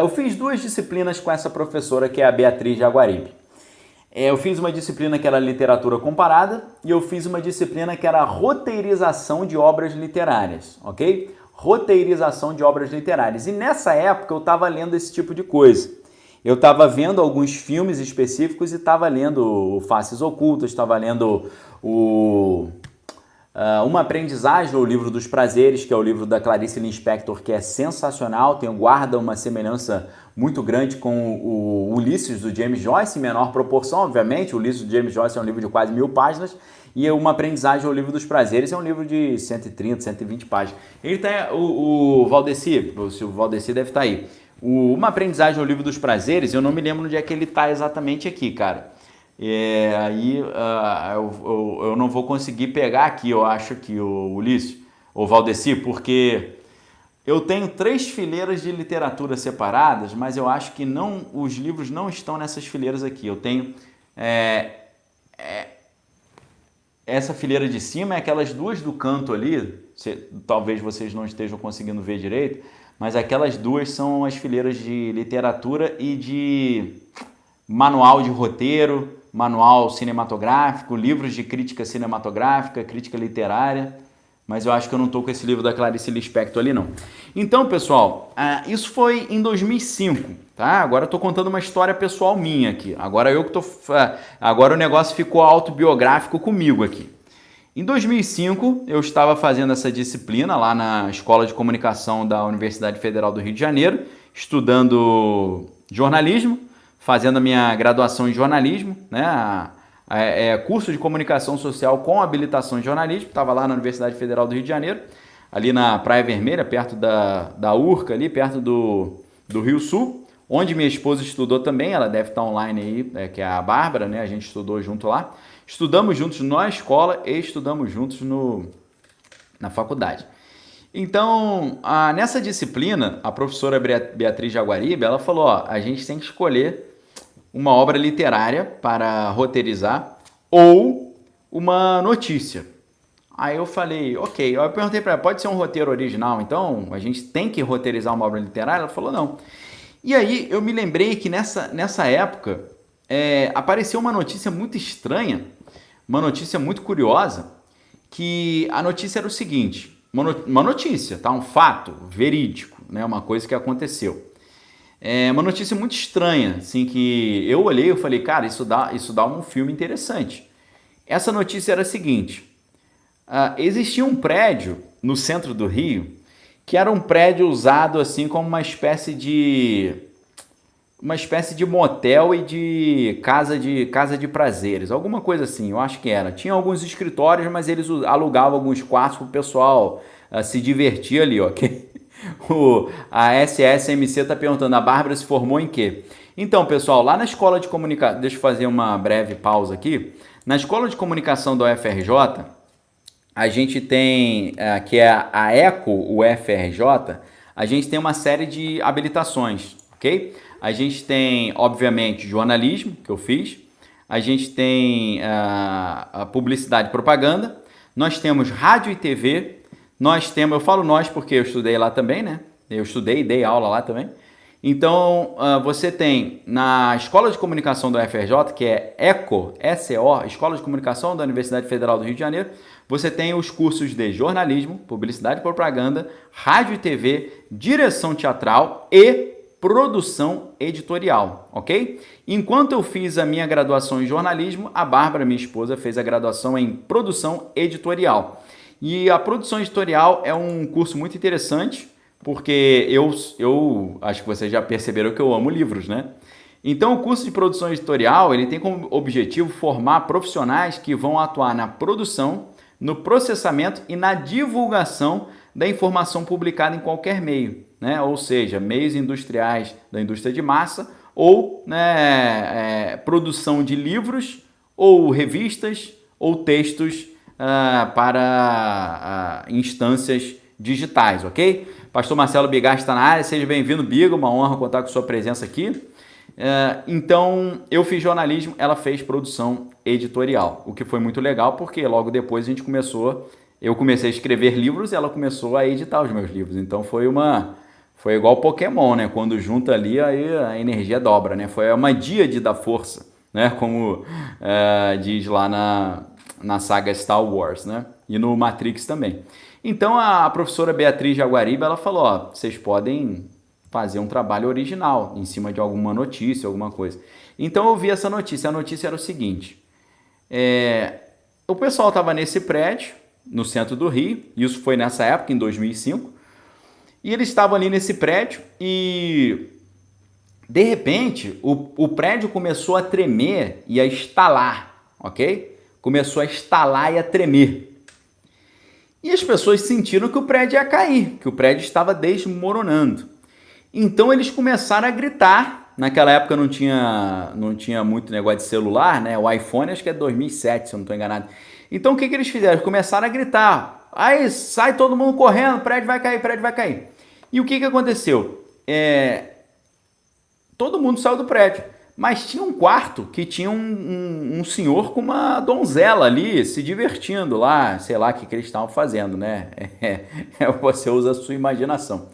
eu fiz 2 disciplinas com essa professora, que é a Beatriz Jaguaribe. Eu fiz uma disciplina que era literatura comparada e eu fiz uma disciplina que era roteirização de obras literárias, ok? Roteirização de obras literárias. E nessa época eu estava lendo esse tipo de coisa. Eu estava vendo alguns filmes específicos e estava lendo Faces Ocultas, estava lendo Uma Aprendizagem, o Livro dos Prazeres, que é o livro da Clarice Lispector, que é sensacional, guarda uma semelhança muito grande com o Ulisses do James Joyce, em menor proporção, obviamente. O Ulisses do James Joyce é um livro de quase 1000 páginas e Uma Aprendizagem, o Livro dos Prazeres, é um livro de 130, 120 páginas. Ele tem o Valdeci, o Valdeci deve estar aí. Uma Aprendizagem, o Livro dos Prazeres, eu não me lembro onde é que ele está exatamente aqui, cara. Eu não vou conseguir pegar aqui, eu acho que o Ulisses, ou Valdeci, porque eu tenho 3 fileiras de literatura separadas, mas eu acho que os livros não estão nessas fileiras aqui. Eu tenho essa fileira de cima, é aquelas 2 do canto ali, talvez vocês não estejam conseguindo ver direito, mas aquelas 2 são as fileiras de literatura e de manual de roteiro, manual cinematográfico, livros de crítica cinematográfica, crítica literária, mas eu acho que eu não estou com esse livro da Clarice Lispector ali não. Então, pessoal, isso foi em 2005, tá? Agora eu estou contando uma história pessoal minha aqui. Agora agora o negócio ficou autobiográfico comigo aqui. Em 2005, eu estava fazendo essa disciplina lá na Escola de Comunicação da Universidade Federal do Rio de Janeiro, estudando jornalismo, fazendo a minha graduação em jornalismo, né? Curso de comunicação social com habilitação em jornalismo. Estava lá na Universidade Federal do Rio de Janeiro, ali na Praia Vermelha, perto da Urca, ali perto do Rio Sul, onde minha esposa estudou também. Ela deve estar online aí, que é a Bárbara, né? A gente estudou junto lá. Estudamos juntos na escola e estudamos juntos na faculdade. Então, nessa disciplina, a professora Beatriz Jaguaribe, ela falou, a gente tem que escolher uma obra literária para roteirizar ou uma notícia. Aí eu falei, ok. Eu perguntei para ela, pode ser um roteiro original, então a gente tem que roteirizar uma obra literária? Ela falou, não. E aí eu me lembrei que nessa época apareceu uma notícia muito estranha, uma notícia muito curiosa, que a notícia era o seguinte, uma notícia, tá? Um fato verídico, né? Uma coisa que aconteceu. É uma notícia muito estranha, assim, que eu olhei e falei, cara, isso dá um filme interessante. Essa notícia era a seguinte, existia um prédio no centro do Rio, que era um prédio usado assim como uma espécie de motel e de casa de prazeres, alguma coisa assim, eu acho que era. Tinha alguns escritórios, mas eles alugavam alguns quartos para o pessoal se divertir ali, ok? A SSMC está perguntando, a Bárbara se formou em quê? Então, pessoal, lá na escola de comunicação, deixa eu fazer uma breve pausa aqui. Na escola de comunicação da UFRJ, a gente tem, que é a ECO UFRJ, a gente tem uma série de habilitações, ok? A gente tem, obviamente, jornalismo, que eu fiz. A gente tem a publicidade e propaganda. Nós temos rádio e TV. Nós temos, eu falo nós porque eu estudei lá também, né? Eu estudei e dei aula lá também. Então, você tem na Escola de Comunicação da UFRJ, que é ECO, S-E-O, Escola de Comunicação da Universidade Federal do Rio de Janeiro, você tem os cursos de jornalismo, publicidade e propaganda, rádio e TV, direção teatral e produção editorial, ok? Enquanto eu fiz a minha graduação em jornalismo, a Bárbara, minha esposa, fez a graduação em produção editorial. E a produção editorial é um curso muito interessante, porque eu acho que vocês já perceberam que eu amo livros, né? Então o curso de produção editorial, ele tem como objetivo formar profissionais que vão atuar na produção, no processamento e na divulgação da informação publicada em qualquer meio, né? Ou seja, meios industriais da indústria de massa ou, né, produção de livros ou revistas ou textos para instâncias digitais, ok? Pastor Marcelo Bigar está na área, seja bem-vindo, Biga, uma honra contar com sua presença aqui. Então, eu fiz jornalismo, ela fez produção editorial, o que foi muito legal, porque logo depois eu comecei a escrever livros e ela começou a editar os meus livros, então foi igual Pokémon, né? Quando junta ali, aí a energia dobra, né? Foi uma díade da força, né? Como diz lá na saga Star Wars, né? E no Matrix também. Então a professora Beatriz Jaguaribe, ela falou, ó, vocês podem fazer um trabalho original em cima de alguma notícia, alguma coisa. Então eu vi essa notícia, a notícia era o seguinte, o pessoal estava nesse prédio, no centro do Rio, isso foi nessa época, em 2005, e eles estavam ali nesse prédio e, de repente, o prédio começou a tremer e a estalar, ok? Começou a estalar e a tremer. E as pessoas sentiram que o prédio ia cair, que o prédio estava desmoronando. Então eles começaram a gritar. Naquela época não tinha muito negócio de celular, né? O iPhone acho que é 2007, se eu não estou enganado. Então o que eles fizeram? Eles começaram a gritar. Aí sai todo mundo correndo, o prédio vai cair, o prédio vai cair. E o que aconteceu? Todo mundo saiu do prédio. Mas tinha um quarto que tinha um senhor com uma donzela ali, se divertindo lá, sei lá o que eles estavam fazendo, né? Você usa a sua imaginação.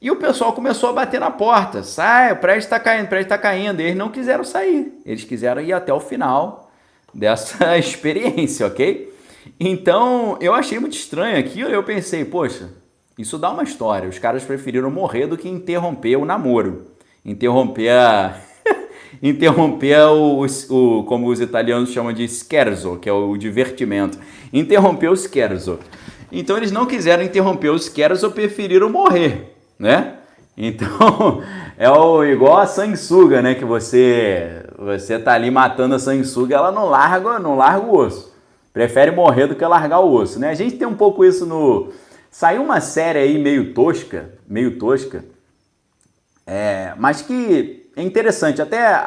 E o pessoal começou a bater na porta. Sai, o prédio está caindo, o prédio está caindo. E eles não quiseram sair. Eles quiseram ir até o final dessa experiência, ok? Então, eu achei muito estranho aquilo e eu pensei, poxa, isso dá uma história. Os caras preferiram morrer do que interromper o namoro. Interromper como os italianos chamam de scherzo, que é o divertimento. Interromper o scherzo. Então eles não quiseram interromper o scherzo, preferiram morrer, né? Então igual a sanguessuga, né? Que você tá ali matando a sanguessuga, ela não larga o osso. Prefere morrer do que largar o osso, né? A gente tem um pouco isso Saiu uma série aí meio tosca, mas que é interessante, até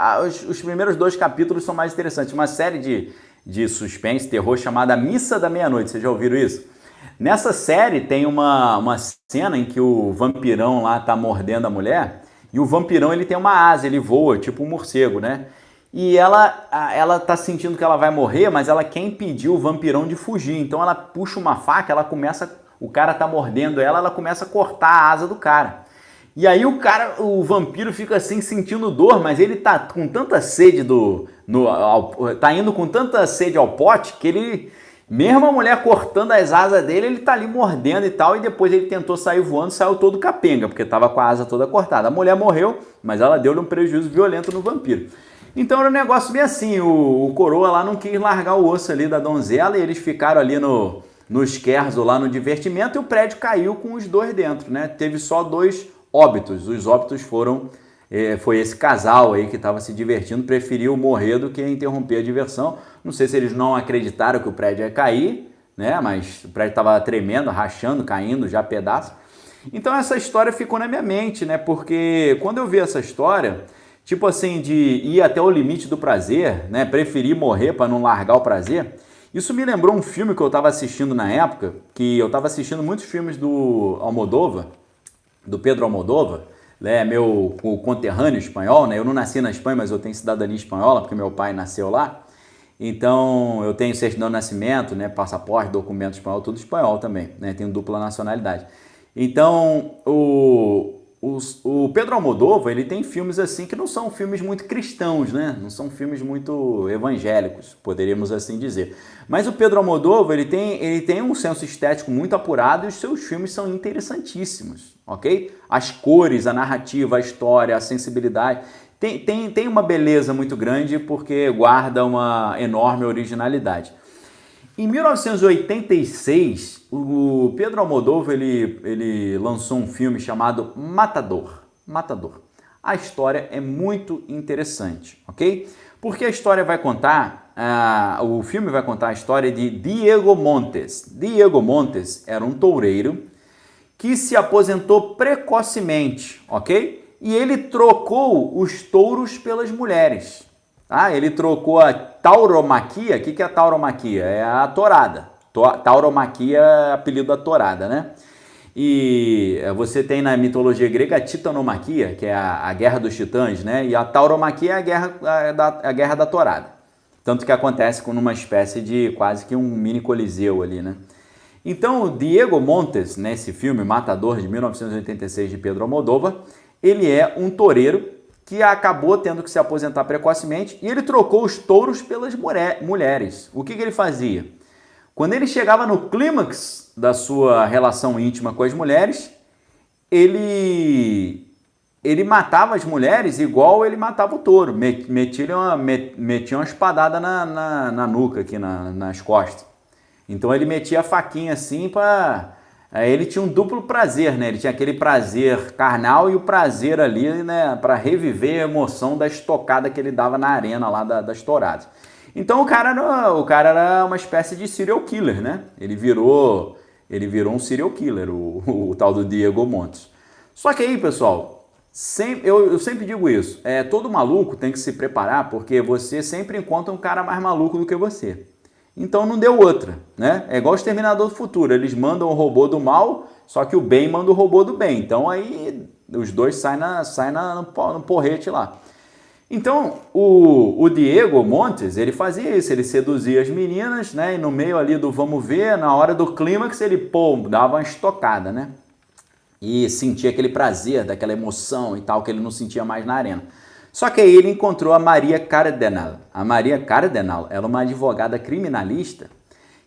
os primeiros 2 capítulos são mais interessantes. Uma série de suspense, terror chamada Missa da Meia-Noite, vocês já ouviram isso? Nessa série tem uma cena em que o vampirão lá tá mordendo a mulher, e o vampirão ele tem uma asa, ele voa, tipo um morcego, né? E ela tá sentindo que ela vai morrer, mas ela quer impedir o vampirão de fugir, então ela puxa uma faca, o cara tá mordendo ela começa a cortar a asa do cara. E aí o vampiro fica assim sentindo dor, mas ele tá com tanta sede tá indo com tanta sede ao pote que ele, mesmo a mulher cortando as asas dele, ele tá ali mordendo e tal, e depois ele tentou sair voando, saiu todo capenga, porque tava com a asa toda cortada. A mulher morreu, mas ela deu-lhe um prejuízo violento no vampiro. Então era um negócio bem assim, o coroa lá não quis largar o osso ali da donzela, e eles ficaram ali no esquerzo, lá no divertimento, e o prédio caiu com os dois dentro, né? Teve só 2 óbitos. Os óbitos foi esse casal aí que estava se divertindo, preferiu morrer do que interromper a diversão. Não sei se eles não acreditaram que o prédio ia cair, né? Mas o prédio estava tremendo, rachando, caindo já pedaços. Então essa história ficou na minha mente, né? Porque quando eu vi essa história, tipo assim, de ir até o limite do prazer, né? Preferir morrer para não largar o prazer. Isso me lembrou um filme que eu estava assistindo na época, que eu estava assistindo muitos filmes do Almodóvar, do Pedro Almodóvar, né, meu conterrâneo espanhol, né? Eu não nasci na Espanha, mas eu tenho cidadania espanhola, porque meu pai nasceu lá. Então, eu tenho certidão de nascimento, né, passaporte, documento espanhol, tudo espanhol também, né? Tenho dupla nacionalidade. Então, o Pedro Almodóvar, ele tem filmes assim que não são filmes muito cristãos, né? Não são filmes muito evangélicos, poderíamos assim dizer. Mas o Pedro Almodóvar, ele tem um senso estético muito apurado e os seus filmes são interessantíssimos, ok? As cores, a narrativa, a história, a sensibilidade, tem uma beleza muito grande porque guarda uma enorme originalidade. Em 1986, o Pedro Almodóvar ele lançou um filme chamado Matador. Matador. A história é muito interessante, ok? Porque a história vai contar, o filme vai contar a história de Diego Montes. Diego Montes era um toureiro que se aposentou precocemente, ok? E ele trocou os touros pelas mulheres. Ele trocou a tauromaquia. O que é a tauromaquia? É a tourada. Tauromaquia é apelido da tourada, né? E você tem na mitologia grega a titanomaquia, que é a guerra dos titãs, né? E a tauromaquia é a guerra da tourada. Tanto que acontece com uma espécie de quase que um mini coliseu ali, né? Então, o Diego Montes, nesse filme Matador de 1986 de Pedro Almodóvar, ele é um toureiro que acabou tendo que se aposentar precocemente e ele trocou os touros pelas mulheres. O que ele fazia? Quando ele chegava no clímax da sua relação íntima com as mulheres, ele matava as mulheres igual ele matava o touro. Metia uma espadada na nuca, aqui nas costas. Então ele metia a faquinha assim para... Ele tinha um duplo prazer, né? Ele tinha aquele prazer carnal e o prazer ali, né, para reviver a emoção da estocada que ele dava na arena lá das touradas. Então o cara era uma espécie de serial killer, né? Ele virou um serial killer, o tal do Diego Montes. Só que aí, pessoal, eu sempre digo isso, todo maluco tem que se preparar porque você sempre encontra um cara mais maluco do que você. Então não deu outra, né? É igual o Exterminador do Futuro, eles mandam o robô do mal, só que o bem manda o robô do bem. Então aí os dois saem no porrete lá. Então o Diego Montes, ele fazia isso, ele seduzia as meninas, né? E no meio ali do vamos ver, na hora do clímax, ele dava uma estocada, né? E sentia aquele prazer, daquela emoção e tal, que ele não sentia mais na arena. Só que aí ele encontrou a Maria Cardenal. A Maria Cardenal era uma advogada criminalista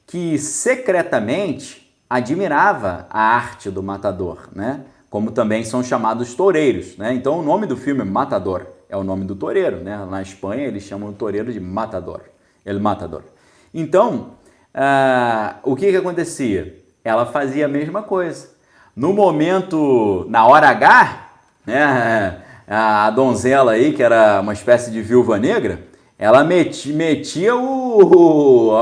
que secretamente admirava a arte do matador, né? Como também são chamados toureiros, né? Então o nome do filme Matador é o nome do toureiro, né? Na Espanha eles chamam o toureiro de Matador, El Matador. Então, o que acontecia? Ela fazia a mesma coisa. No momento, na hora H, né? A donzela aí, que era uma espécie de viúva negra, ela metia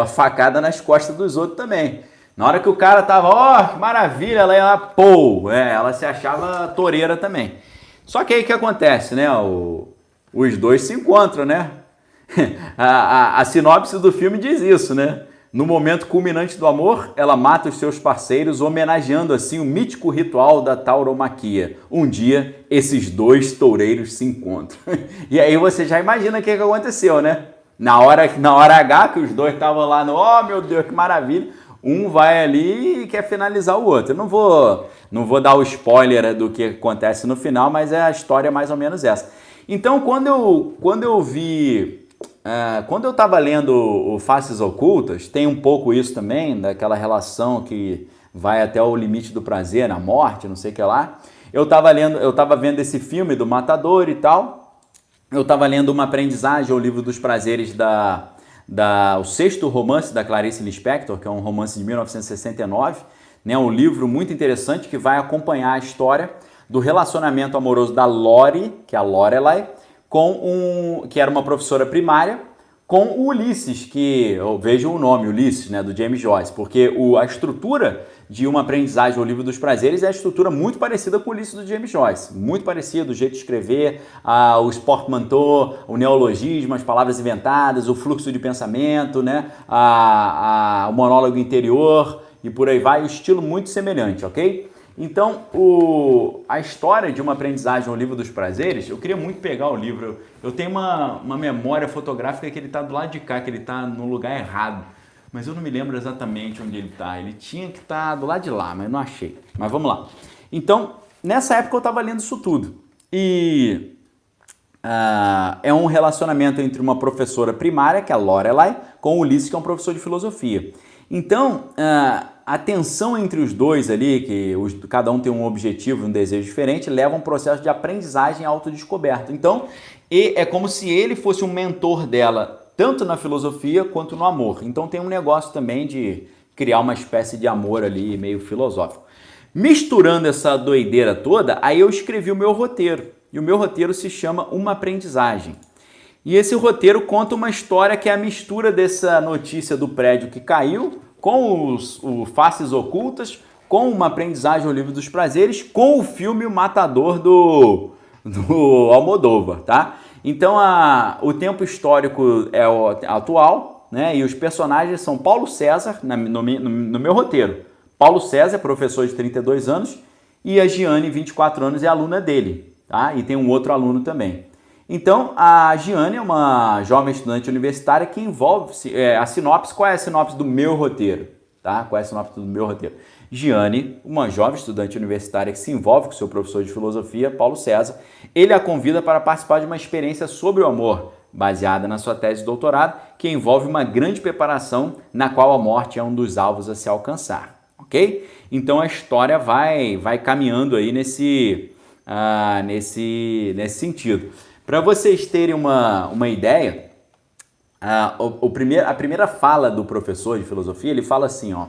a facada nas costas dos outros também. Na hora que o cara tava, que maravilha, ela ia lá, ela se achava toureira também. Só que aí o que acontece, né? Os dois se encontram, né? A sinopse do filme diz isso, né? No momento culminante do amor, ela mata os seus parceiros, homenageando assim o mítico ritual da tauromaquia. Um dia, esses dois toureiros se encontram. E aí você já imagina o que aconteceu, né? Na hora H, que os dois estavam lá no, oh meu Deus, que maravilha, Um vai ali e quer finalizar o outro. Eu não vou dar o spoiler do que acontece no final, mas a história é mais ou menos essa. Então, quando eu estava lendo o Faces Ocultas, tem um pouco isso também, daquela relação que vai até o limite do prazer, na morte, não sei o que lá. Eu estava vendo esse filme do Matador e tal. Eu estava lendo Uma Aprendizagem, o Livro dos Prazeres o sexto romance da Clarice Lispector, que é um romance de 1969, né? Um livro muito interessante que vai acompanhar a história do relacionamento amoroso da Lori, que é a Lorelai, que era uma professora primária, com o Ulisses, que eu vejo o nome, Ulisses, né, do James Joyce, porque a estrutura de Uma Aprendizagem, o Livro dos Prazeres, é a estrutura muito parecida com o Ulisses do James Joyce, muito parecido, o jeito de escrever, o portmanteau, o neologismo, as palavras inventadas, o fluxo de pensamento, né, o monólogo interior e por aí vai, o estilo muito semelhante, ok? Então, a história de Uma Aprendizagem, o Livro dos Prazeres, eu queria muito pegar o livro. Eu tenho uma memória fotográfica que ele está do lado de cá, que ele está no lugar errado. Mas eu não me lembro exatamente onde ele está. Ele tinha que estar do lado de lá, mas não achei. Mas vamos lá. Então, nessa época eu estava lendo isso tudo. E é um relacionamento entre uma professora primária, que é a Lorelai, com o Ulisses, que é um professor de filosofia. Então, a tensão entre os dois ali, que cada um tem um objetivo, um desejo diferente, leva a um processo de aprendizagem e autodescoberta. Então, é como se ele fosse um mentor dela, tanto na filosofia quanto no amor. Então, tem um negócio também de criar uma espécie de amor ali, meio filosófico. Misturando essa doideira toda, aí eu escrevi o meu roteiro. E o meu roteiro se chama Uma Aprendizagem. E esse roteiro conta uma história que é a mistura dessa notícia do prédio que caiu com os Faces Ocultas, com Uma Aprendizagem, o Livro dos Prazeres, com o filme O Matador do Almodóvar, tá? Então, o tempo histórico é o atual, né? E os personagens são Paulo César, no meu roteiro. Paulo César, professor de 32 anos, e a Giane, 24 anos, é aluna dele, tá? E tem um outro aluno também. Então, a Giane é uma jovem estudante universitária que envolve-se... a sinopse, qual é a sinopse do meu roteiro? Tá? Qual é a sinopse do meu roteiro? Giane, uma jovem estudante universitária que se envolve com seu professor de filosofia, Paulo César, ele a convida para participar de uma experiência sobre o amor, baseada na sua tese de doutorado, que envolve uma grande preparação na qual a morte é um dos alvos a se alcançar. Ok? Então, a história vai caminhando aí nesse sentido. Para vocês terem uma ideia, a primeira fala do professor de filosofia, ele fala assim, ó,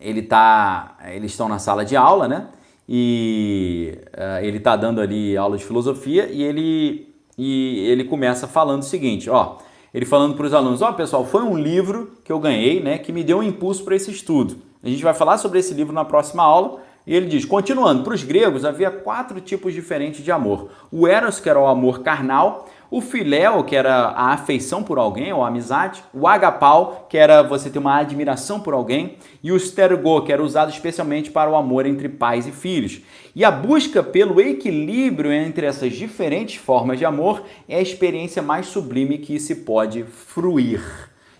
eles estão na sala de aula, né? E ele está dando ali aula de filosofia e ele começa falando o seguinte, ó, ele falando para os alunos, ó, pessoal, foi um livro que eu ganhei, né, que me deu um impulso para esse estudo. A gente vai falar sobre esse livro na próxima aula. E ele diz, continuando, para os gregos havia 4 tipos diferentes de amor. O eros, que era o amor carnal, o filéu, que era a afeição por alguém, ou a amizade, o agapau, que era você ter uma admiração por alguém, e o stergo, que era usado especialmente para o amor entre pais e filhos. E a busca pelo equilíbrio entre essas diferentes formas de amor é a experiência mais sublime que se pode fruir.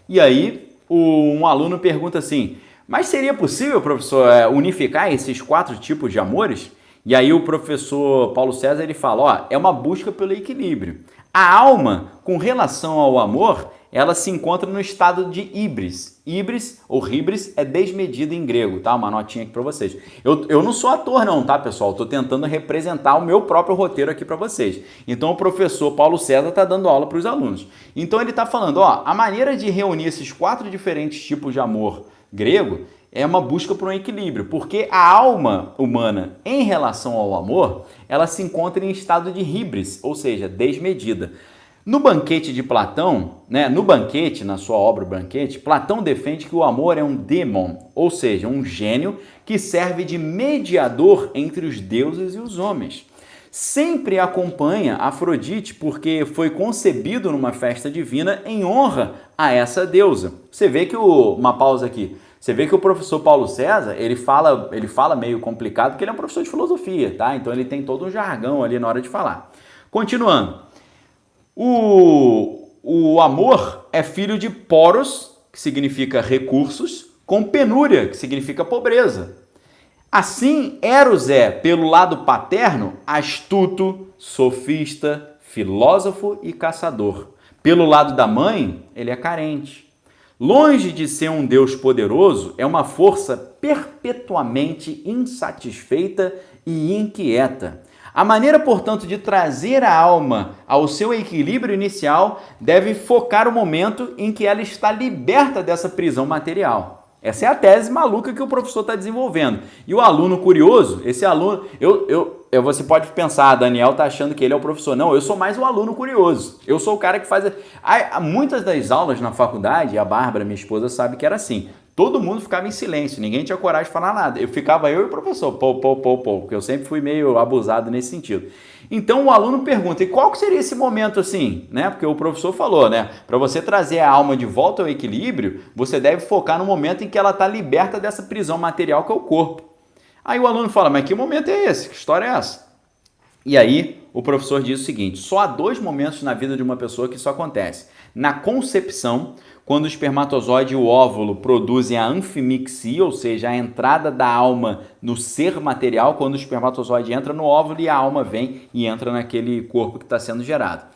E aí, um aluno pergunta assim, mas seria possível, professor, unificar esses 4 tipos de amores? E aí o professor Paulo César ele fala, ó, é uma busca pelo equilíbrio. A alma, com relação ao amor, ela se encontra no estado de híbris. Híbris, ou híbris, é desmedida em grego, tá? Uma notinha aqui para vocês. Eu não sou ator não, tá, pessoal? Estou tentando representar o meu próprio roteiro aqui para vocês. Então o professor Paulo César está dando aula para os alunos. Então ele está falando, ó, a maneira de reunir esses 4 diferentes tipos de amor grego é uma busca por um equilíbrio, porque a alma humana, em relação ao amor, ela se encontra em estado de híbris, ou seja, desmedida. No Banquete de Platão, né, na sua obra Banquete, Platão defende que o amor é um dêmon, ou seja, um gênio que serve de mediador entre os deuses e os homens. Sempre acompanha Afrodite porque foi concebido numa festa divina em honra a essa deusa. Você vê que uma pausa aqui. Você vê que o professor Paulo César, ele fala meio complicado porque ele é um professor de filosofia, tá? Então ele tem todo um jargão ali na hora de falar. Continuando. O amor é filho de Poros, que significa recursos, com penúria, que significa pobreza. Assim, Eros é, pelo lado paterno, astuto, sofista, filósofo e caçador. Pelo lado da mãe, ele é carente. Longe de ser um Deus poderoso, é uma força perpetuamente insatisfeita e inquieta. A maneira, portanto, de trazer a alma ao seu equilíbrio inicial deve focar o momento em que ela está liberta dessa prisão material. Essa é a tese maluca que o professor está desenvolvendo. E o aluno curioso, esse aluno, você pode pensar, Daniel está achando que ele é o professor. Não, eu sou mais o aluno curioso. Eu sou o cara que faz... Muitas das aulas na faculdade, a Bárbara, minha esposa, sabe que era assim. Todo mundo ficava em silêncio, ninguém tinha coragem de falar nada. Eu e o professor, porque eu sempre fui meio abusado nesse sentido. Então o aluno pergunta, e qual que seria esse momento assim, né? Porque o professor falou, né? Para você trazer a alma de volta ao equilíbrio, você deve focar no momento em que ela está liberta dessa prisão material que é o corpo. Aí o aluno fala, mas que momento é esse? Que história é essa? E aí o professor diz o seguinte, só há 2 momentos na vida de uma pessoa que isso acontece. Na concepção, quando o espermatozoide e o óvulo produzem a anfimixia, ou seja, a entrada da alma no ser material, quando o espermatozoide entra no óvulo e a alma vem e entra naquele corpo que está sendo gerado.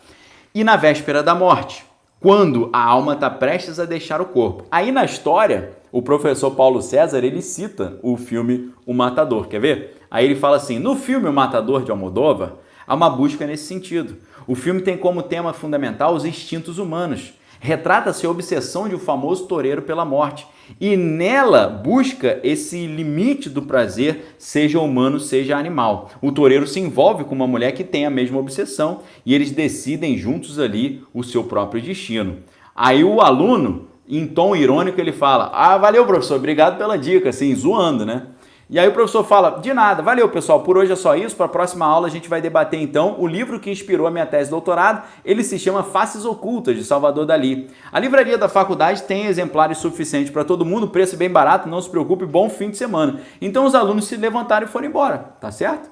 E na véspera da morte, quando a alma está prestes a deixar o corpo. Aí na história, o professor Paulo César, ele cita o filme O Matador, quer ver? Aí ele fala assim, no filme O Matador de Almodóvar, há uma busca nesse sentido. O filme tem como tema fundamental os instintos humanos. Retrata-se a obsessão de um famoso toureiro pela morte. E nela busca esse limite do prazer, seja humano, seja animal. O toureiro se envolve com uma mulher que tem a mesma obsessão e eles decidem juntos ali o seu próprio destino. Aí o aluno, em tom irônico, ele fala, valeu professor, obrigado pela dica, assim, zoando, né? E aí o professor fala, de nada, valeu pessoal, por hoje é só isso, para a próxima aula a gente vai debater então o livro que inspirou a minha tese de doutorado, ele se chama Faces Ocultas, de Salvador Dalí. A livraria da faculdade tem exemplares suficientes para todo mundo, preço bem barato, não se preocupe, bom fim de semana. Então os alunos se levantaram e foram embora, tá certo?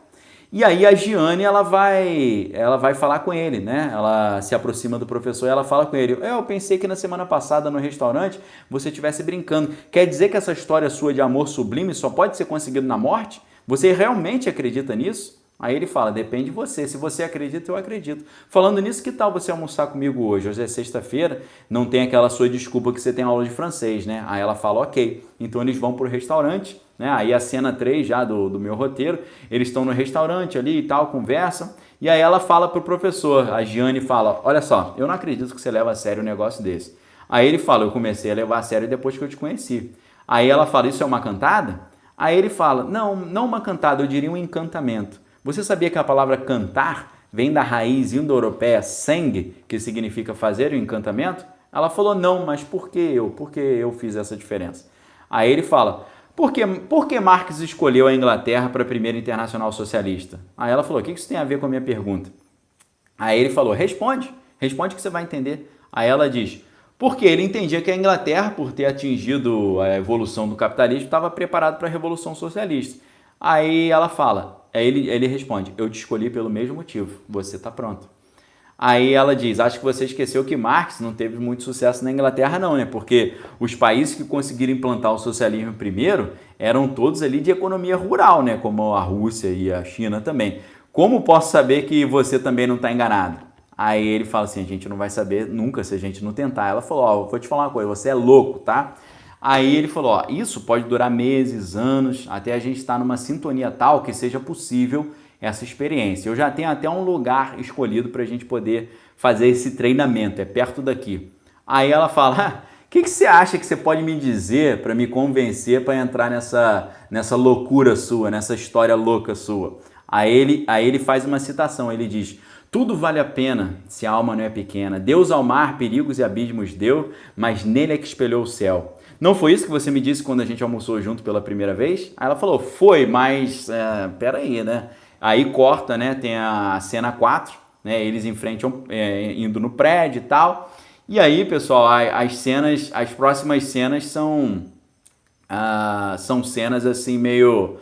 E aí a Giane, ela vai falar com ele, né? Ela se aproxima do professor e ela fala com ele, eu pensei que na semana passada no restaurante você estivesse brincando. Quer dizer que essa história sua de amor sublime só pode ser conseguido na morte? Você realmente acredita nisso? Aí ele fala, depende de você. Se você acredita, eu acredito. Falando nisso, que tal você almoçar comigo hoje? Hoje é sexta-feira, não tem aquela sua desculpa que você tem aula de francês, né? Aí ela fala, ok. Então eles vão para o restaurante, né? Aí a cena 3 já do meu roteiro, eles estão no restaurante ali e tal, conversam. E aí ela fala para o professor, a Giane fala, olha só, eu não acredito que você leva a sério um negócio desse. Aí ele fala, eu comecei a levar a sério depois que eu te conheci. Aí ela fala, isso é uma cantada? Aí ele fala, não uma cantada, eu diria um encantamento. Você sabia que a palavra cantar vem da raiz indo-europeia seng, que significa fazer o encantamento? Ela falou, não, mas por que eu fiz essa diferença? Aí ele fala, por que Marx escolheu a Inglaterra para a primeira internacional socialista? Aí ela falou, o que isso tem a ver com a minha pergunta? Aí ele falou, responde que você vai entender. Aí ela diz, porque ele entendia que a Inglaterra, por ter atingido a evolução do capitalismo, estava preparado para a Revolução Socialista. Aí ela fala, ele responde, eu te escolhi pelo mesmo motivo, você está pronto. Aí ela diz, acho que você esqueceu que Marx não teve muito sucesso na Inglaterra não, né? Porque os países que conseguiram implantar o socialismo primeiro eram todos ali de economia rural, né? Como a Rússia e a China também. Como posso saber que você também não está enganado? Aí ele fala assim, a gente não vai saber nunca se a gente não tentar. Ela falou, vou te falar uma coisa, você é louco, tá? Aí ele falou, isso pode durar meses, anos, até a gente estar numa sintonia tal que seja possível essa experiência. Eu já tenho até um lugar escolhido para a gente poder fazer esse treinamento, é perto daqui. Aí ela fala, o que você acha que você pode me dizer para me convencer para entrar nessa loucura sua, nessa história louca sua? Aí ele faz uma citação, ele diz, tudo vale a pena se a alma não é pequena. Deus ao mar perigos e abismos deu, mas nele é que espelhou o céu. Não foi isso que você me disse quando a gente almoçou junto pela primeira vez? Aí ela falou, foi, mas peraí, né? Aí corta, né? Tem a cena 4, né? Eles enfrentam indo no prédio e tal. E aí, pessoal, as próximas cenas são cenas assim meio...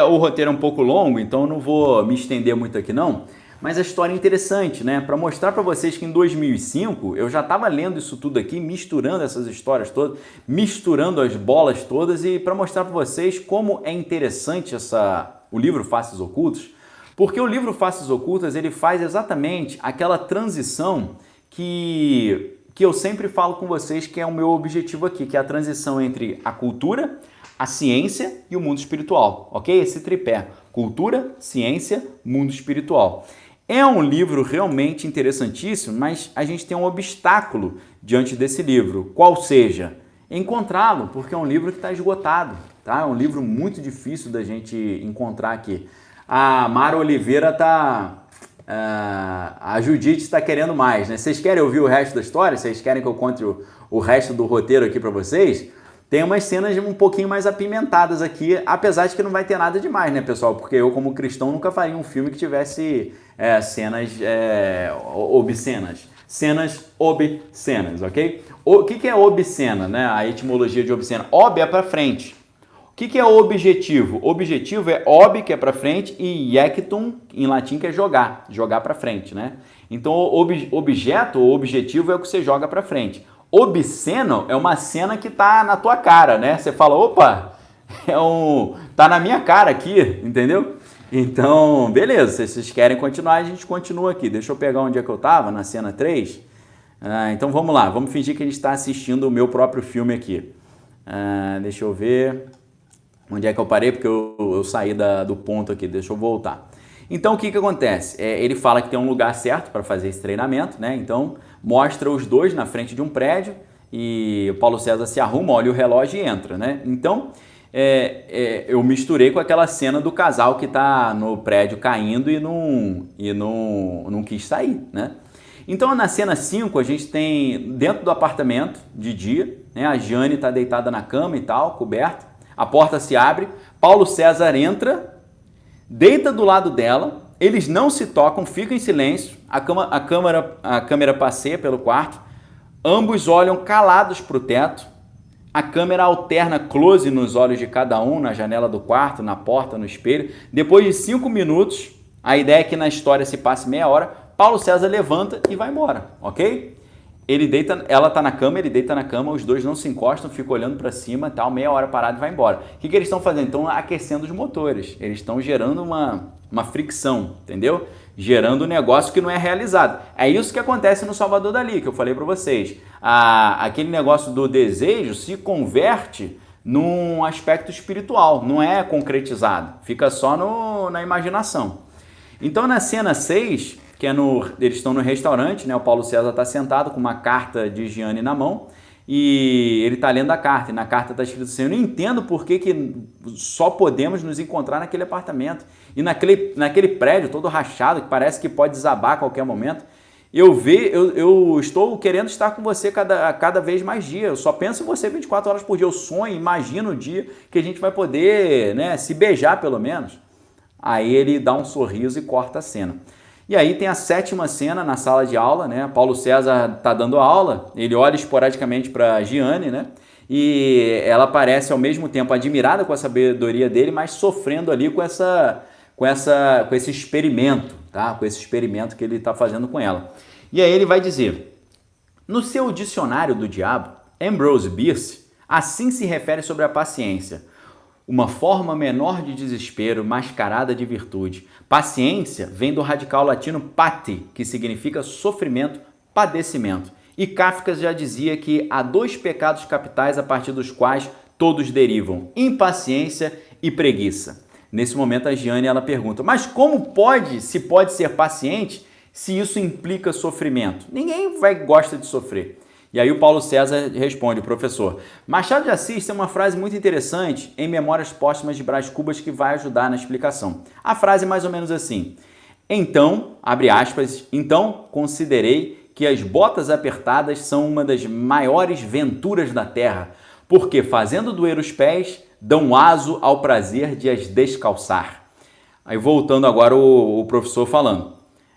o roteiro é um pouco longo, então eu não vou me estender muito aqui não. Mas a história é interessante, né? Para mostrar para vocês que em 2005 eu já estava lendo isso tudo aqui, misturando essas histórias todas, misturando as bolas todas e para mostrar para vocês como é interessante o livro Faces Ocultas, porque o livro Faces Ocultas ele faz exatamente aquela transição que eu sempre falo com vocês que é o meu objetivo aqui, que é a transição entre a cultura, a ciência e o mundo espiritual, ok? Esse tripé, cultura, ciência, mundo espiritual. É um livro realmente interessantíssimo, mas a gente tem um obstáculo diante desse livro, qual seja encontrá-lo, porque é um livro que está esgotado, tá? É um livro muito difícil da gente encontrar aqui. A Mara Oliveira a Judite está querendo mais, né? Vocês querem ouvir o resto da história? Vocês querem que eu conte o resto do roteiro aqui para vocês? Tem umas cenas um pouquinho mais apimentadas aqui, apesar de que não vai ter nada demais, né, pessoal? Porque eu, como cristão, nunca faria um filme que tivesse cenas obscenas. Cenas obscenas, ok? O que é obscena, né? A etimologia de obscena. Ob é para frente. O que é objetivo? Objetivo é ob, que é para frente, e iectum, em latim, que é jogar para frente, né? Então, objeto ou objetivo é o que você joga para frente. Obsceno é uma cena que tá na tua cara, né? Você fala, opa, tá na minha cara aqui, entendeu? Então, beleza, se vocês querem continuar, a gente continua aqui. Deixa eu pegar onde é que eu tava, na cena 3. Então vamos lá, vamos fingir que a gente está assistindo o meu próprio filme aqui. Deixa eu ver onde é que eu parei, porque eu saí do ponto aqui, deixa eu voltar. Então o que acontece? Ele fala que tem um lugar certo para fazer esse treinamento, né? Então mostra os dois na frente de um prédio e o Paulo César se arruma, olha o relógio e entra, né? Então eu misturei com aquela cena do casal que está no prédio caindo e não quis sair, né? Então na cena 5 a gente tem dentro do apartamento de dia, né? A Jane está deitada na cama e tal, coberta, a porta se abre, Paulo César entra, deita do lado dela, eles não se tocam, ficam em silêncio, a câmera passeia pelo quarto, ambos olham calados para o teto, a câmera alterna close nos olhos de cada um, na janela do quarto, na porta, no espelho. Depois de 5 minutos, a ideia é que na história se passe meia hora, Paulo César levanta e vai embora, ok? Ela tá na cama, ele deita na cama, os dois não se encostam, ficam olhando para cima, tal, meia hora parado e vai embora. O que eles estão fazendo? Estão aquecendo os motores, eles estão gerando uma fricção, entendeu? Gerando um negócio que não é realizado. É isso que acontece no Salvador Dalí, que eu falei para vocês. Aquele negócio do desejo se converte num aspecto espiritual, não é concretizado, fica só na imaginação. Então na cena 6... que eles estão no restaurante, né? O Paulo César está sentado com uma carta de Gianni na mão e ele está lendo a carta, e na carta está escrito assim, eu não entendo por que só podemos nos encontrar naquele apartamento e naquele prédio todo rachado, que parece que pode desabar a qualquer momento. Eu estou querendo estar com você cada vez mais dia, eu só penso em você 24 horas por dia, eu sonho, imagino o dia que a gente vai poder, né, se beijar pelo menos. Aí ele dá um sorriso e corta a cena. E aí tem a 7ª cena na sala de aula, né? Paulo César está dando aula, ele olha esporadicamente para Gianni, né? E ela parece ao mesmo tempo admirada com a sabedoria dele, mas sofrendo ali com esse experimento, tá? Com esse experimento que ele está fazendo com ela. E aí ele vai dizer, no seu dicionário do diabo, Ambrose Bierce assim se refere sobre a paciência. Uma forma menor de desespero mascarada de virtude. Paciência vem do radical latino pati, que significa sofrimento, padecimento. E Kafka já dizia que há 2 pecados capitais a partir dos quais todos derivam, impaciência e preguiça. Nesse momento a Gianni ela pergunta, mas como se pode ser paciente se isso implica sofrimento? Ninguém gosta de sofrer. E aí o Paulo César responde, o professor, Machado de Assis tem uma frase muito interessante em Memórias Póstumas de Brás Cubas que vai ajudar na explicação. A frase é mais ou menos assim, então, abre aspas, então considerei que as botas apertadas são uma das maiores venturas da terra, porque fazendo doer os pés, dão aso ao prazer de as descalçar. Aí voltando agora o professor falando,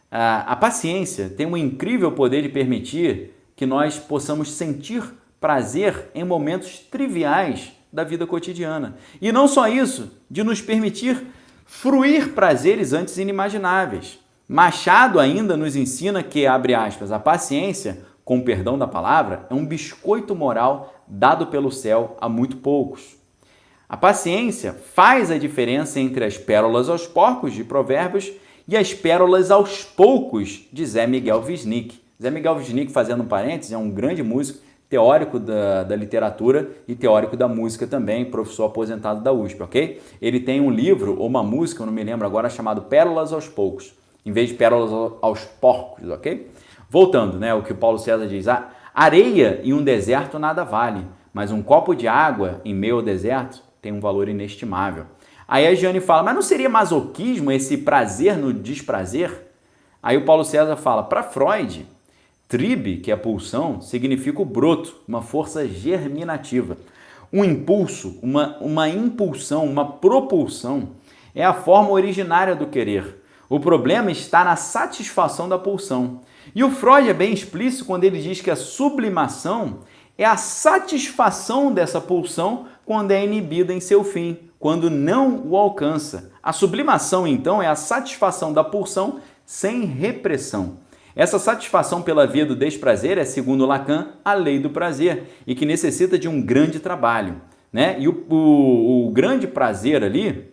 a paciência tem um incrível poder de permitir que nós possamos sentir prazer em momentos triviais da vida cotidiana. E não só isso, de nos permitir fruir prazeres antes inimagináveis. Machado ainda nos ensina que, abre aspas, a paciência, com perdão da palavra, é um biscoito moral dado pelo céu a muito poucos. A paciência faz a diferença entre as pérolas aos porcos, de Provérbios, e as pérolas aos poucos, de Zé Miguel Wisnik. Zé Miguel Wisnik, fazendo um parênteses, é um grande músico, teórico da literatura e teórico da música também, professor aposentado da USP, ok? Ele tem um livro, ou uma música, eu não me lembro agora, chamado Pérolas aos Poucos, em vez de Pérolas aos Porcos, ok? Voltando, né, o que o Paulo César diz, areia em um deserto nada vale, mas um copo de água em meio ao deserto tem um valor inestimável. Aí a Giane fala, mas não seria masoquismo esse prazer no desprazer? Aí o Paulo César fala, para Freud, tribe, que é pulsão, significa o broto, uma força germinativa. Um impulso, uma impulsão, uma propulsão é a forma originária do querer. O problema está na satisfação da pulsão. E o Freud é bem explícito quando ele diz que a sublimação é a satisfação dessa pulsão quando é inibida em seu fim, quando não o alcança. A sublimação, então, é a satisfação da pulsão sem repressão. Essa satisfação pela via do desprazer é, segundo Lacan, a lei do prazer e que necessita de um grande trabalho, né? E o grande prazer ali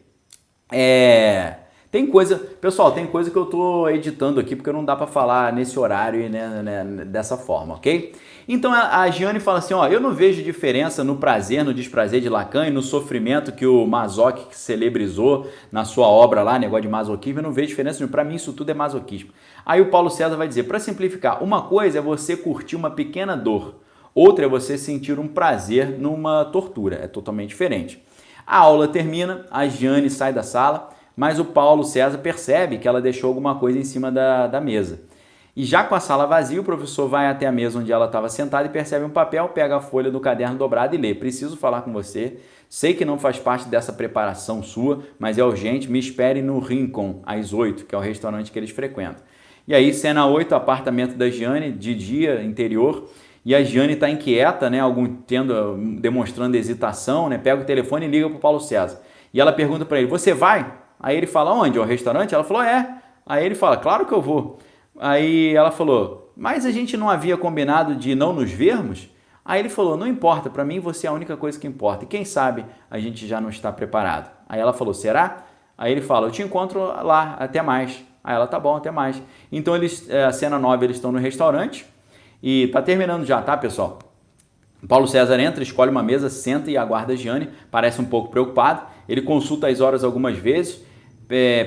tem coisa, pessoal, tem coisa que eu estou editando aqui porque não dá para falar nesse horário e né, dessa forma, ok? Então a Giane fala assim, ó, eu não vejo diferença no prazer, no desprazer de Lacan e no sofrimento que o Masoch celebrizou na sua obra lá, negócio de masoquismo, eu não vejo diferença nenhuma, para mim isso tudo é masoquismo. Aí o Paulo César vai dizer, para simplificar, uma coisa é você curtir uma pequena dor, outra é você sentir um prazer numa tortura, é totalmente diferente. A aula termina, a Giane sai da sala, mas o Paulo César percebe que ela deixou alguma coisa em cima da mesa. E já com a sala vazia, o professor vai até a mesa onde ela estava sentada e percebe um papel, pega a folha do caderno dobrado e lê. Preciso falar com você, sei que não faz parte dessa preparação sua, mas é urgente, me espere no Rincon, às 8, que é o restaurante que eles frequentam. E aí, cena 8, apartamento da Giane, de dia, interior, e a Giane está inquieta, né, demonstrando hesitação, né, pega o telefone e liga para o Paulo César. E ela pergunta para ele, você vai? Aí ele fala, onde? Ao restaurante? Ela falou, é. Aí ele fala, claro que eu vou. Aí ela falou, mas a gente não havia combinado de não nos vermos? Aí ele falou, não importa, para mim você é a única coisa que importa. E quem sabe a gente já não está preparado. Aí ela falou, será? Aí ele fala, eu te encontro lá, até mais. Aí ela, tá bom, até mais. Então a cena 9, eles estão no restaurante e tá terminando já, tá, pessoal? Paulo César entra, escolhe uma mesa, senta e aguarda a Giane, parece um pouco preocupado. Ele consulta as horas algumas vezes,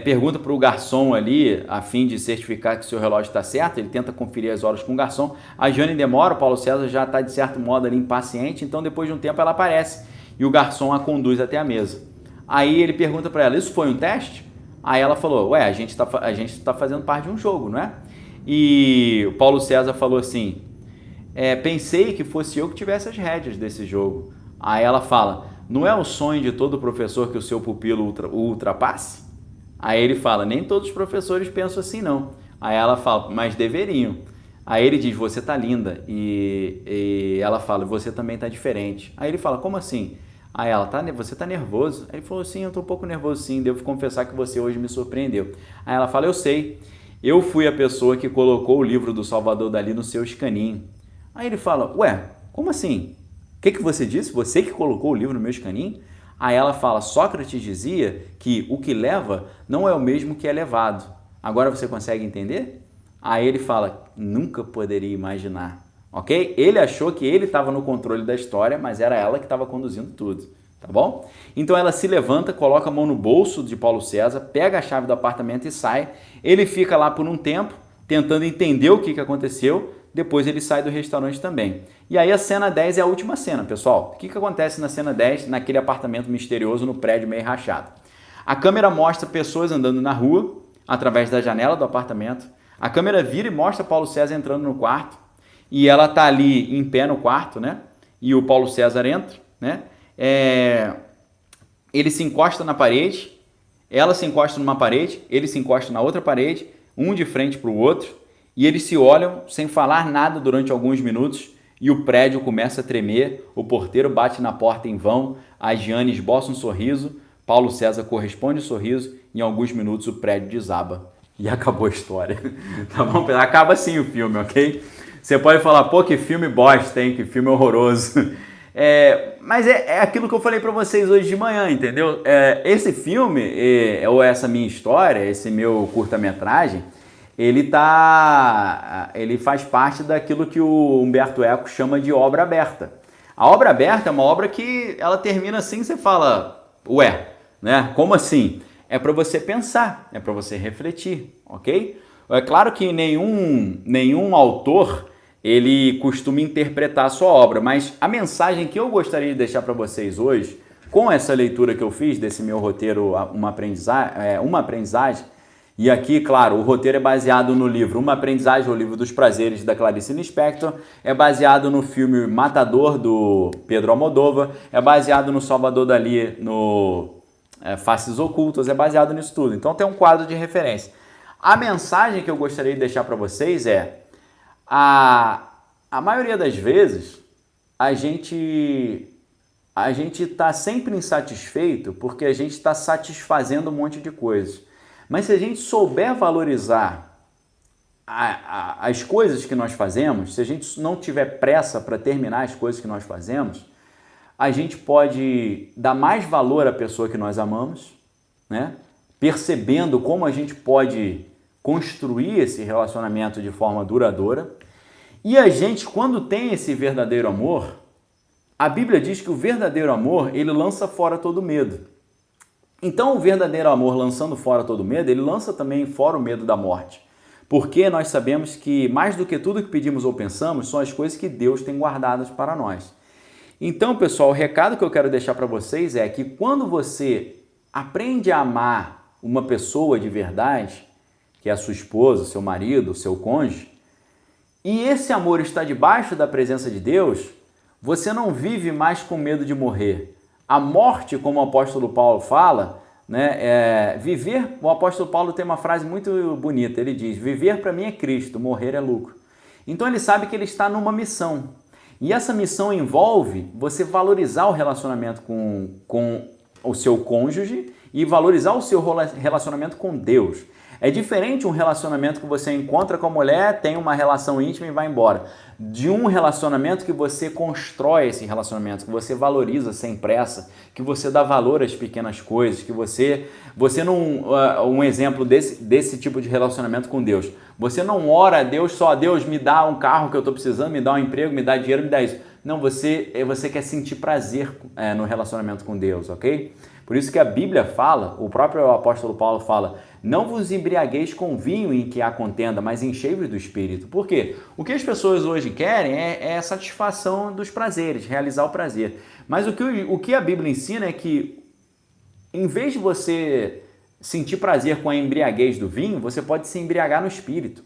pergunta para o garçom ali, a fim de certificar que o seu relógio está certo, ele tenta conferir as horas com o garçom. A Giane demora, o Paulo César já está de certo modo ali impaciente, então depois de um tempo ela aparece e o garçom a conduz até a mesa. Aí ele pergunta para ela, isso foi um teste? Aí ela falou, ué, a gente tá fazendo parte de um jogo, não é? E o Paulo César falou assim, pensei que fosse eu que tivesse as rédeas desse jogo. Aí ela fala, não é o sonho de todo professor que o seu pupilo o ultrapasse? Aí ele fala, nem todos os professores pensam assim não. Aí ela fala, mas deveriam. Aí ele diz, você tá linda. E ela fala, você também tá diferente. Aí ele fala, como assim? Aí ela, você tá nervoso? Aí ele falou, sim, eu tô um pouco nervoso sim, devo confessar que você hoje me surpreendeu. Aí ela fala, eu sei, eu fui a pessoa que colocou o livro do Salvador Dalí no seu escaninho. Aí ele fala, ué, como assim? O que você disse? Você que colocou o livro no meu escaninho? Aí ela fala, Sócrates dizia que o que leva não é o mesmo que é levado. Agora você consegue entender? Aí ele fala, nunca poderia imaginar. Ok? Ele achou que ele estava no controle da história, mas era ela que estava conduzindo tudo. Tá bom? Então ela se levanta, coloca a mão no bolso de Paulo César, pega a chave do apartamento e sai. Ele fica lá por um tempo, tentando entender o que aconteceu. Depois ele sai do restaurante também. E aí a cena 10 é a última cena, pessoal. O que acontece na cena 10, naquele apartamento misterioso no prédio meio rachado? A câmera mostra pessoas andando na rua, através da janela do apartamento. A câmera vira e mostra Paulo César entrando no quarto. E ela tá ali em pé no quarto, né? E o Paulo César entra, né? Ele se encosta na parede, ela se encosta numa parede, ele se encosta na outra parede, um de frente para o outro. E eles se olham sem falar nada durante alguns minutos e o prédio começa a tremer, o porteiro bate na porta em vão, a Giane esboça um sorriso, Paulo César corresponde o sorriso e em alguns minutos o prédio desaba. e acabou a história. Tá bom? Acaba assim o filme, ok? Você pode falar, pô, que filme bosta, hein? Que filme horroroso. Mas é aquilo que eu falei pra vocês hoje de manhã, entendeu? Esse filme, ou essa minha história, esse meu curta-metragem, ele faz parte daquilo que o Humberto Eco chama de obra aberta. A obra aberta é uma obra que ela termina assim, você fala, ué, né? Como assim? É para você pensar, é para você refletir, ok? É claro que nenhum autor ele costuma interpretar a sua obra, mas a mensagem que eu gostaria de deixar para vocês hoje, com essa leitura que eu fiz desse meu roteiro, uma aprendizagem, e aqui, claro, o roteiro é baseado no livro Uma Aprendizagem, o livro dos prazeres, da Clarice Lispector, é baseado no filme Matador, do Pedro Almodóvar, é baseado no Salvador Dalí, no Faces Ocultas, é baseado nisso tudo. Então tem um quadro de referência. A mensagem que eu gostaria de deixar para vocês é, a maioria das vezes, a gente está sempre insatisfeito porque a gente está satisfazendo um monte de coisas. Mas se a gente souber valorizar as coisas que nós fazemos, se a gente não tiver pressa para terminar as coisas que nós fazemos, a gente pode dar mais valor à pessoa que nós amamos, né? Percebendo como a gente pode construir esse relacionamento de forma duradoura. E a gente, quando tem esse verdadeiro amor, a Bíblia diz que o verdadeiro amor, ele lança fora todo medo. Então, o verdadeiro amor, lançando fora todo medo, ele lança também fora o medo da morte. Porque nós sabemos que, mais do que tudo que pedimos ou pensamos, são as coisas que Deus tem guardadas para nós. Então, pessoal, o recado que eu quero deixar para vocês é que quando você aprende a amar uma pessoa de verdade, que é a sua esposa, seu marido, seu cônjuge, e esse amor está debaixo da presença de Deus, você não vive mais com medo de morrer. A morte, como o apóstolo Paulo fala, né, o apóstolo Paulo tem uma frase muito bonita, ele diz, viver para mim é Cristo, morrer é lucro. Então ele sabe que ele está numa missão, e essa missão envolve você valorizar o relacionamento com o seu cônjuge e valorizar o seu relacionamento com Deus. É diferente um relacionamento que você encontra com a mulher, tem uma relação íntima e vai embora, de um relacionamento que você constrói esse relacionamento, que você valoriza sem pressa, que você dá valor às pequenas coisas, que você não... um exemplo desse tipo de relacionamento com Deus. Você não ora a Deus só, Deus me dá um carro que eu estou precisando, me dá um emprego, me dá dinheiro, me dá isso. Não, você quer sentir prazer no relacionamento com Deus, ok? Por isso que a Bíblia fala, o próprio apóstolo Paulo fala, não vos embriagueis com vinho em que há contenda, mas enchei-vos do Espírito. Por quê? O que as pessoas hoje querem é a satisfação dos prazeres, realizar o prazer. Mas o que a Bíblia ensina é que, em vez de você sentir prazer com a embriaguez do vinho, você pode se embriagar no Espírito.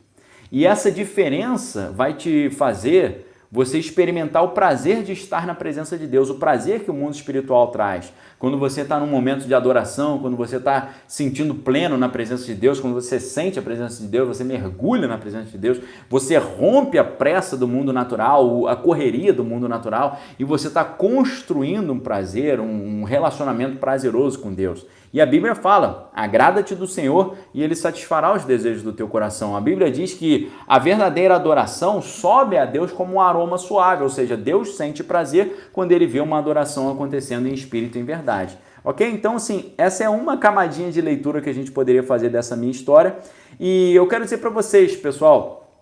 E essa diferença vai te fazer você experimentar o prazer de estar na presença de Deus, o prazer que o mundo espiritual traz. Quando você está num momento de adoração, quando você está sentindo pleno na presença de Deus, quando você sente a presença de Deus, você mergulha na presença de Deus, você rompe a pressa do mundo natural, a correria do mundo natural, e você está construindo um prazer, um relacionamento prazeroso com Deus. E a Bíblia fala, agrada-te do Senhor e Ele satisfará os desejos do teu coração. A Bíblia diz que a verdadeira adoração sobe a Deus como um aroma suave, ou seja, Deus sente prazer quando Ele vê uma adoração acontecendo em espírito e em verdade. Ok? Então, assim, essa é uma camadinha de leitura que a gente poderia fazer dessa minha história. E eu quero dizer para vocês, pessoal,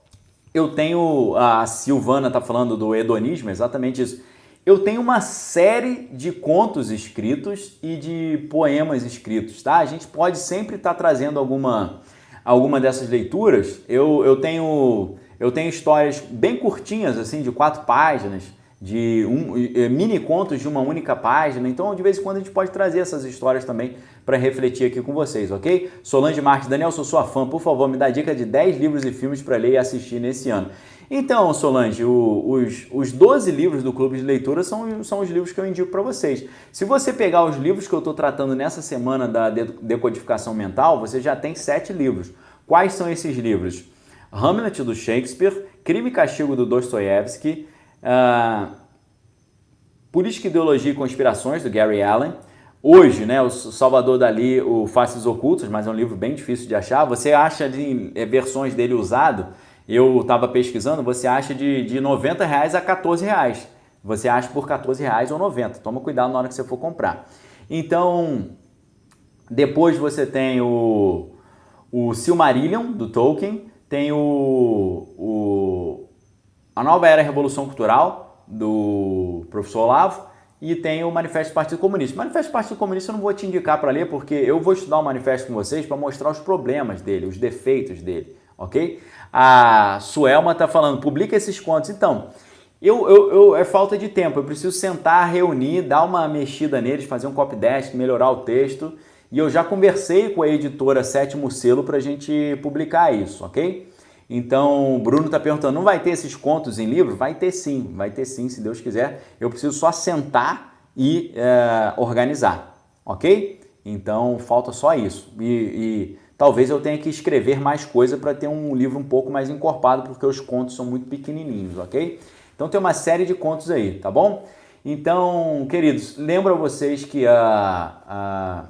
a Silvana está falando do hedonismo, exatamente isso. Eu tenho uma série de contos escritos e de poemas escritos, tá? A gente pode sempre estar trazendo alguma dessas leituras. Eu tenho histórias bem curtinhas, assim, de 4 páginas, de mini contos de uma única página. Então, de vez em quando, a gente pode trazer essas histórias também para refletir aqui com vocês, ok? Solange Marques, Daniel, sou sua fã, por favor, me dá dica de 10 livros e filmes para ler e assistir nesse ano. Então, Solange, os 12 livros do Clube de Leitura são os livros que eu indico para vocês. Se você pegar os livros que eu estou tratando nessa semana da decodificação mental, você já tem 7 livros. Quais são esses livros? Hamlet, do Shakespeare, Crime e Castigo, do Dostoiévski, Política, Ideologia e Conspirações, do Gary Allen, hoje, né, o Salvador Dalí, o Faces Ocultas, mas é um livro bem difícil de achar. Você acha de versões dele usado, eu estava pesquisando, você acha de R$90 a R$14. Você acha por R$14 ou R$90. Toma cuidado na hora que você for comprar. Então, depois você tem o Silmarillion, do Tolkien, tem A Nova Era Revolução Cultural, do professor Olavo, e tem o Manifesto do Partido Comunista. O Manifesto do Partido Comunista eu não vou te indicar para ler, porque eu vou estudar o manifesto com vocês para mostrar os problemas dele, os defeitos dele, ok? A Suelma está falando, publica esses contos. Então, é falta de tempo, eu preciso sentar, reunir, dar uma mexida neles, fazer um copydesk, melhorar o texto, e eu já conversei com a editora Sétimo Selo para a gente publicar isso, ok? Então, o Bruno está perguntando, não vai ter esses contos em livro? Vai ter sim, se Deus quiser. Eu preciso só sentar e organizar, ok? Então, falta só isso. E talvez eu tenha que escrever mais coisa para ter um livro um pouco mais encorpado, porque os contos são muito pequenininhos, ok? Então, tem uma série de contos aí, tá bom? Então, queridos, lembro a vocês que as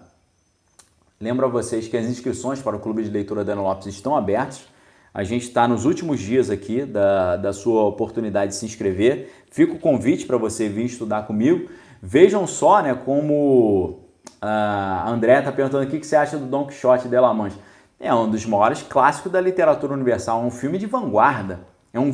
inscrições para o Clube de Leitura Daniel Lopes estão abertas. A gente está nos últimos dias aqui da sua oportunidade de se inscrever. Fica o convite para você vir estudar comigo. Vejam só, né, como a Andréa está perguntando o que você acha do Don Quixote de La Mancha. É um dos maiores clássicos da literatura universal, é um filme de vanguarda. Um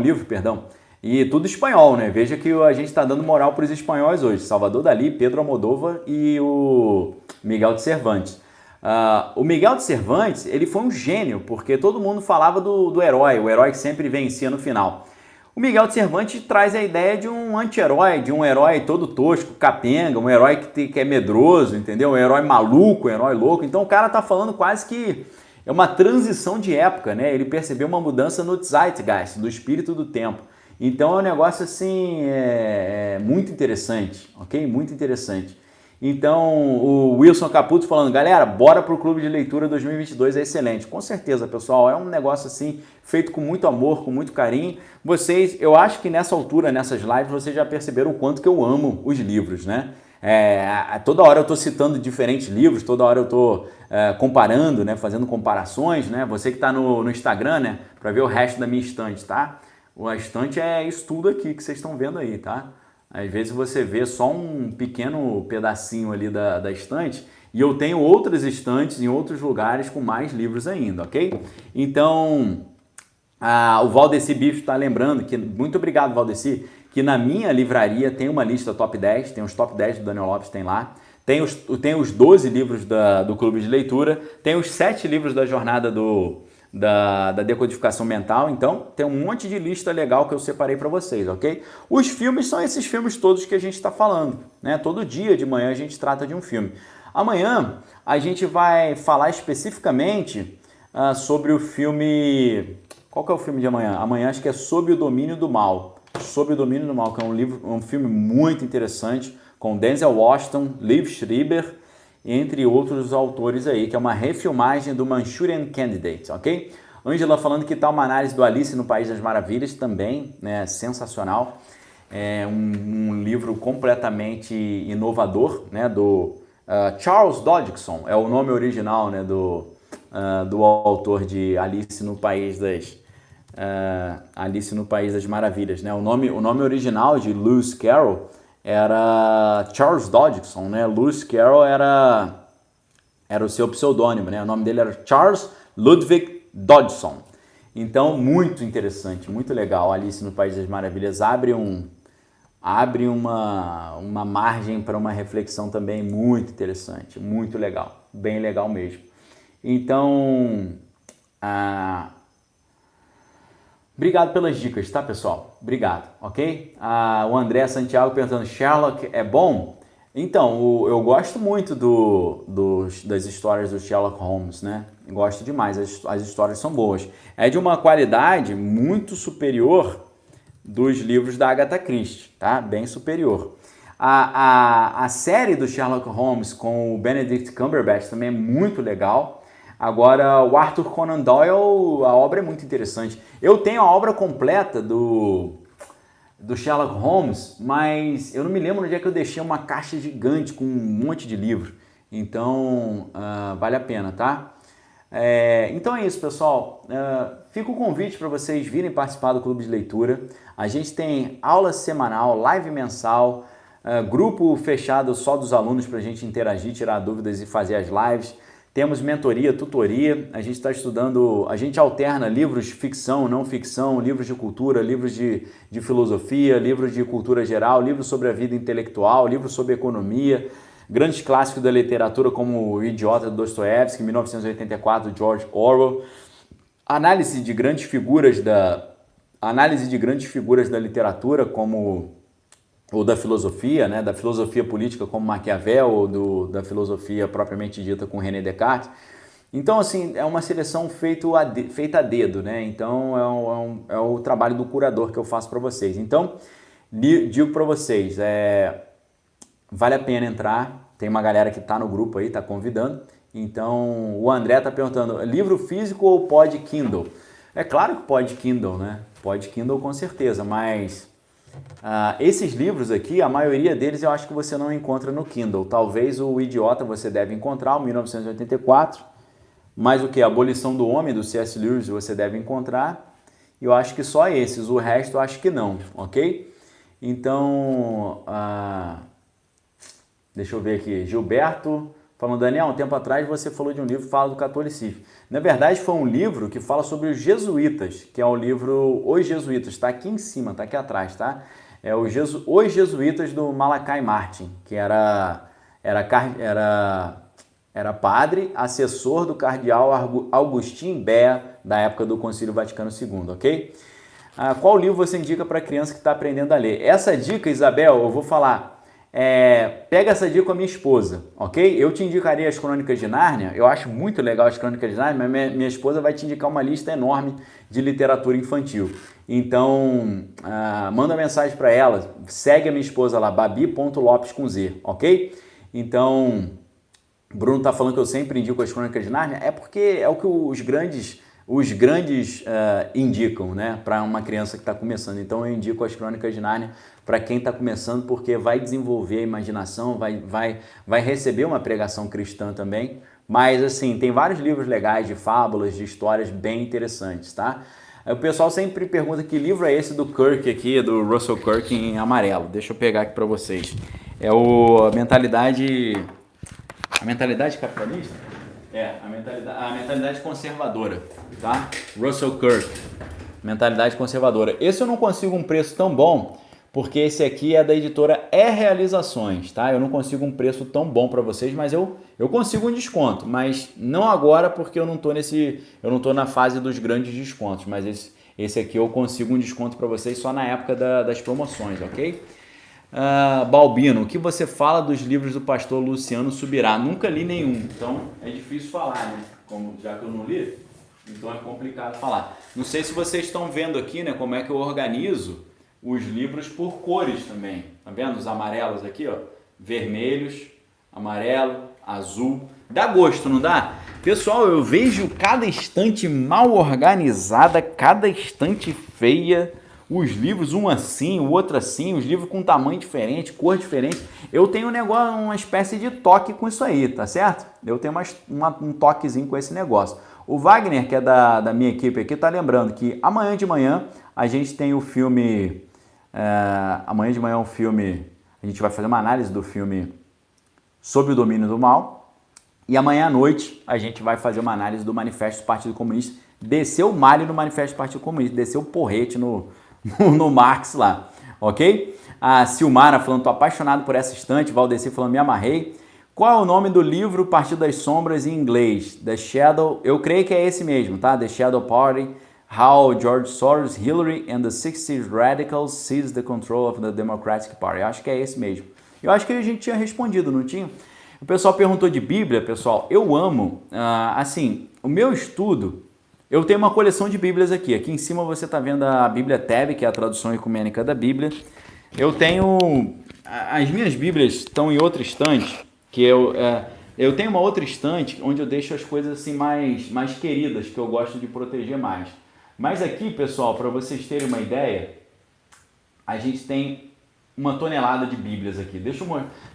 livro, perdão. E tudo espanhol, né? Veja que a gente está dando moral para os espanhóis hoje. Salvador Dalí, Pedro Almodóvar e o Miguel de Cervantes. O Miguel de Cervantes, ele foi um gênio, porque todo mundo falava do herói, o herói que sempre vencia no final. O Miguel de Cervantes traz a ideia de um anti-herói, de um herói todo tosco, capenga, um herói que é medroso, entendeu? Um herói maluco, um herói louco. Então o cara tá falando quase que é uma transição de época, né? Ele percebeu uma mudança no Zeitgeist, do espírito do tempo. Então é um negócio assim, muito interessante, ok? Muito interessante. Então, o Wilson Caputo falando, galera, bora pro Clube de Leitura 2022, é excelente. Com certeza, pessoal, é um negócio assim, feito com muito amor, com muito carinho. Eu acho que nessa altura, nessas lives, vocês já perceberam o quanto que eu amo os livros, né? Toda hora eu estou citando diferentes livros, toda hora eu estou comparando, né? Fazendo comparações, né? Você que está no Instagram, né? Para ver o resto da minha estante, tá? A estante é isso tudo aqui que vocês estão vendo aí, tá? Às vezes você vê só um pequeno pedacinho ali da estante e eu tenho outras estantes em outros lugares com mais livros ainda, ok? Então, o Valdeci Bicho está lembrando que, muito obrigado, Valdeci, que na minha livraria tem uma lista top 10, tem os top 10 do Daniel Lopes, tem lá. Tem os 12 livros do Clube de Leitura, tem os 7 livros da jornada da decodificação mental, então tem um monte de lista legal que eu separei para vocês, ok? Os filmes são esses filmes todos que a gente está falando, né? Todo dia de manhã a gente trata de um filme. Amanhã a gente vai falar especificamente sobre o filme... Qual que é o filme de amanhã? Amanhã acho que é Sob o Domínio do Mal. Sob o Domínio do Mal, que é um filme muito interessante, com Denzel Washington, Liv Schreiber, entre outros autores aí, que é uma refilmagem do Manchurian Candidate, ok? Ângela falando que tá uma análise do Alice no País das Maravilhas também, né? Sensacional. É um livro completamente inovador, né? Do Charles Dodgson, é o nome original, né? Do autor de Alice no País das Maravilhas, né? O nome original de Lewis Carroll era Charles Dodgson, né? Lewis Carroll era o seu pseudônimo, né? O nome dele era Charles Ludwig Dodgson. Então, muito interessante, muito legal. Alice no País das Maravilhas abre uma margem para uma reflexão também muito interessante, muito legal, bem legal mesmo. Então, obrigado pelas dicas, tá, pessoal? Obrigado, ok? O André Santiago perguntando, Sherlock é bom? Então, eu gosto muito das histórias do Sherlock Holmes, né? Gosto demais, as histórias são boas. É de uma qualidade muito superior dos livros da Agatha Christie, tá? Bem superior. A série do Sherlock Holmes com o Benedict Cumberbatch também é muito legal. Agora, o Arthur Conan Doyle, a obra é muito interessante. Eu tenho a obra completa do do Sherlock Holmes, mas eu não me lembro onde é que eu deixei uma caixa gigante com um monte de livro. Então, vale a pena, tá? Então é isso, pessoal. Fica o convite para vocês virem participar do Clube de Leitura. A gente tem aula semanal, live mensal, grupo fechado só dos alunos para a gente interagir, tirar dúvidas e fazer as lives. Temos mentoria, tutoria, a gente está estudando, a gente alterna livros de ficção, não ficção, livros de cultura, livros de filosofia, livros de cultura geral, livros sobre a vida intelectual, livros sobre economia, grandes clássicos da literatura como O Idiota, de Dostoiévski, 1984, de George Orwell, análise de grandes figuras da literatura como ou da filosofia, né, da filosofia política como Maquiavel, ou da filosofia propriamente dita com René Descartes. Então, assim, é uma seleção feita a dedo, né? Então, é o trabalho do curador que eu faço para vocês. Então, digo para vocês, vale a pena entrar, tem uma galera que está no grupo aí, está convidando. Então, o André está perguntando, livro físico ou pod Kindle? É claro que pod Kindle, né? Pod Kindle com certeza, mas... esses livros aqui, a maioria deles eu acho que você não encontra no Kindle. Talvez o Idiota você deve encontrar, o 1984. Mas o que? A Abolição do Homem, do C.S. Lewis, você deve encontrar. Eu acho que só esses, o resto eu acho que não, ok? Então, deixa eu ver aqui. Gilberto falando, Daniel, um tempo atrás você falou de um livro que fala do catolicismo. Na verdade, foi um livro que fala sobre os jesuítas, que é o livro Os Jesuítas, está aqui em cima, está aqui atrás, tá? É Os Jesuítas do Malachi Martin, que era padre, assessor do cardeal Agustin Bea, da época do Concílio Vaticano II, ok? Qual livro você indica para a criança que está aprendendo a ler? Essa dica, Isabel, eu vou falar... pega essa dica com a minha esposa, ok? Eu te indicaria as Crônicas de Nárnia, eu acho muito legal as Crônicas de Nárnia, mas minha esposa vai te indicar uma lista enorme de literatura infantil. Então, manda mensagem para ela, segue a minha esposa lá, babi.lopes com Z, ok? Então, Bruno tá falando que eu sempre indico as Crônicas de Nárnia, é porque é o que os grandes indicam, né, para uma criança que está começando. Então eu indico as Crônicas de Nárnia para quem está começando, porque vai desenvolver a imaginação, vai receber uma pregação cristã também. Mas assim, tem vários livros legais de fábulas, de histórias bem interessantes, tá? O pessoal sempre pergunta que livro é esse do Kirk aqui, do Russell Kirk em amarelo. Deixa eu pegar aqui para vocês. É a mentalidade capitalista? A mentalidade conservadora, tá? Russell Kirk, mentalidade conservadora. Esse eu não consigo um preço tão bom, porque esse aqui é da editora Realizações, tá? Eu não consigo um preço tão bom para vocês, mas eu consigo um desconto, mas não agora porque eu não tô na fase dos grandes descontos, mas esse aqui eu consigo um desconto para vocês só na época das promoções, ok? Balbino, o que você fala dos livros do pastor Luciano Subirá? Nunca li nenhum, então é difícil falar, né? Já que eu não li, então é complicado falar. Não sei se vocês estão vendo aqui, né, como é que eu organizo os livros por cores também. Tá vendo os amarelos aqui, ó? Vermelhos, amarelo, azul. Dá gosto, não dá? Pessoal, eu vejo cada estante mal organizada, cada estante feia. Os livros, um assim, o outro assim, os livros com tamanho diferente, cor diferente. Eu tenho uma espécie de toque com isso aí, tá certo? Eu tenho um toquezinho com esse negócio. O Wagner, que é da minha equipe aqui, tá lembrando que amanhã de manhã a gente tem o filme... amanhã de manhã é um filme... A gente vai fazer uma análise do filme Sob o Domínio do Mal. E amanhã à noite a gente vai fazer uma análise do Manifesto do Partido Comunista. Desceu o malho no Manifesto do Partido Comunista, desceu o porrete no Marx lá, ok? A Silmara falando, tô apaixonado por essa estante. Valdeci falando, me amarrei. Qual é o nome do livro Partido das Sombras em inglês? The Shadow, eu creio que é esse mesmo, tá? The Shadow Party, How George Soros, Hillary and the 60s Radicals Seized the Control of the Democratic Party. Eu acho que é esse mesmo. Eu acho que a gente tinha respondido, não tinha? O pessoal perguntou de Bíblia, pessoal. Eu amo, assim, o meu estudo... Eu tenho uma coleção de Bíblias aqui. Aqui em cima você está vendo a Bíblia Teb, que é a tradução ecumênica da Bíblia. Eu tenho... As minhas Bíblias estão em outra estante, que eu tenho uma outra estante onde eu deixo as coisas assim mais queridas, que eu gosto de proteger mais. Mas aqui, pessoal, para vocês terem uma ideia, a gente tem uma tonelada de bíblias aqui.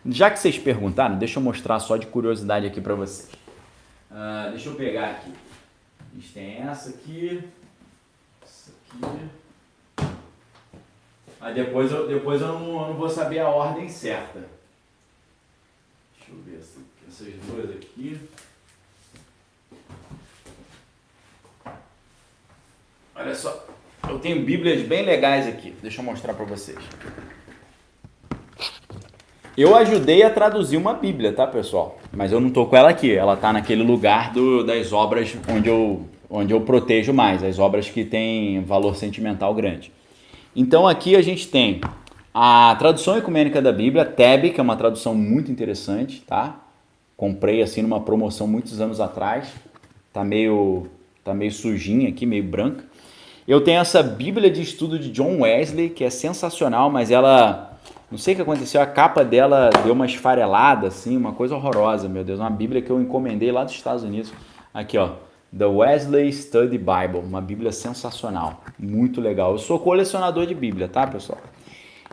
Já que vocês perguntaram, deixa eu mostrar só de curiosidade aqui para vocês. Deixa eu pegar aqui. A gente tem essa aqui. Aí depois eu não vou saber a ordem certa. Deixa eu ver essas duas aqui. Olha só, eu tenho bíblias bem legais aqui. Deixa eu mostrar para vocês. Eu ajudei a traduzir uma bíblia, tá, pessoal? Mas eu não tô com ela aqui. Ela tá naquele lugar das obras onde eu protejo mais, as obras que têm valor sentimental grande. Então aqui a gente tem a tradução ecumênica da Bíblia, TEB, que é uma tradução muito interessante, tá? Comprei assim numa promoção muitos anos atrás. Tá meio sujinha aqui, meio branca. Eu tenho essa Bíblia de estudo de John Wesley, que é sensacional, mas ela... Não sei o que aconteceu, a capa dela deu uma esfarelada, assim, uma coisa horrorosa, meu Deus. Uma Bíblia que eu encomendei lá dos Estados Unidos. Aqui, ó. The Wesley Study Bible, uma Bíblia sensacional, muito legal. Eu sou colecionador de Bíblia, tá, pessoal?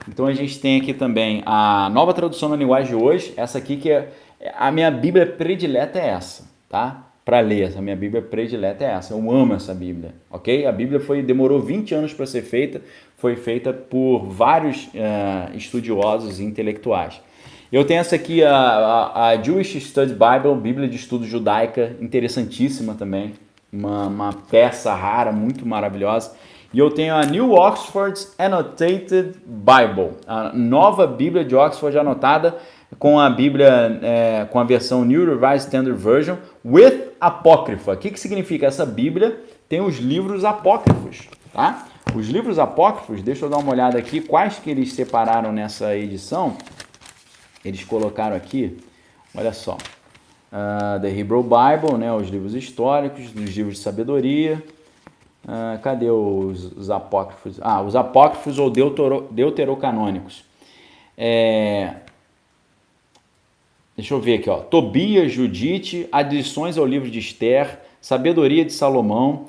Então a gente tem aqui também a nova tradução na linguagem de hoje, essa aqui que é a minha Bíblia predileta é essa, tá? Para ler, a minha Bíblia predileta é essa, eu amo essa Bíblia, ok? A Bíblia demorou 20 anos para ser feita, foi feita por vários estudiosos e intelectuais. Eu tenho essa aqui, a Jewish Study Bible, Bíblia de Estudo Judaica, interessantíssima também, uma peça rara, muito maravilhosa. E eu tenho a New Oxford Annotated Bible, a nova Bíblia de Oxford anotada com a Bíblia, com a versão New Revised Standard Version, with Apócrifa. O que significa? Essa Bíblia tem os livros apócrifos, tá? Os livros apócrifos, deixa eu dar uma olhada aqui, quais que eles separaram nessa edição. Eles colocaram aqui, olha só, The Hebrew Bible, né, os livros históricos, os livros de sabedoria. Cadê os apócrifos? Os apócrifos ou deuterocanônicos. Deixa eu ver aqui, ó. Tobias, Judite, adições ao livro de Esther, sabedoria de Salomão,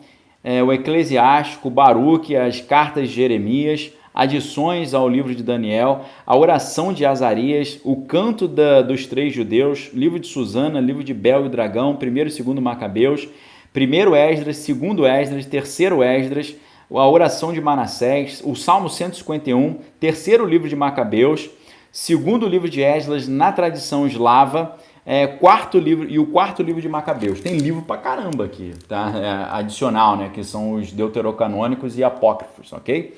o Eclesiástico, Baruque, as cartas de Jeremias, adições ao livro de Daniel, a oração de Azarias, o canto dos três judeus, livro de Susana, livro de Bel e Dragão, 1º e 2º Macabeus, 1º Esdras, 2º Esdras, 3º Esdras, a oração de Manassés, o Salmo 151, 3º livro de Macabeus, 2º livro de Esdras na tradição eslava, 4º livro e o 4º livro de Macabeus. Tem livro pra caramba aqui, tá? Adicional, né? Que são os deuterocanônicos e apócrifos, ok?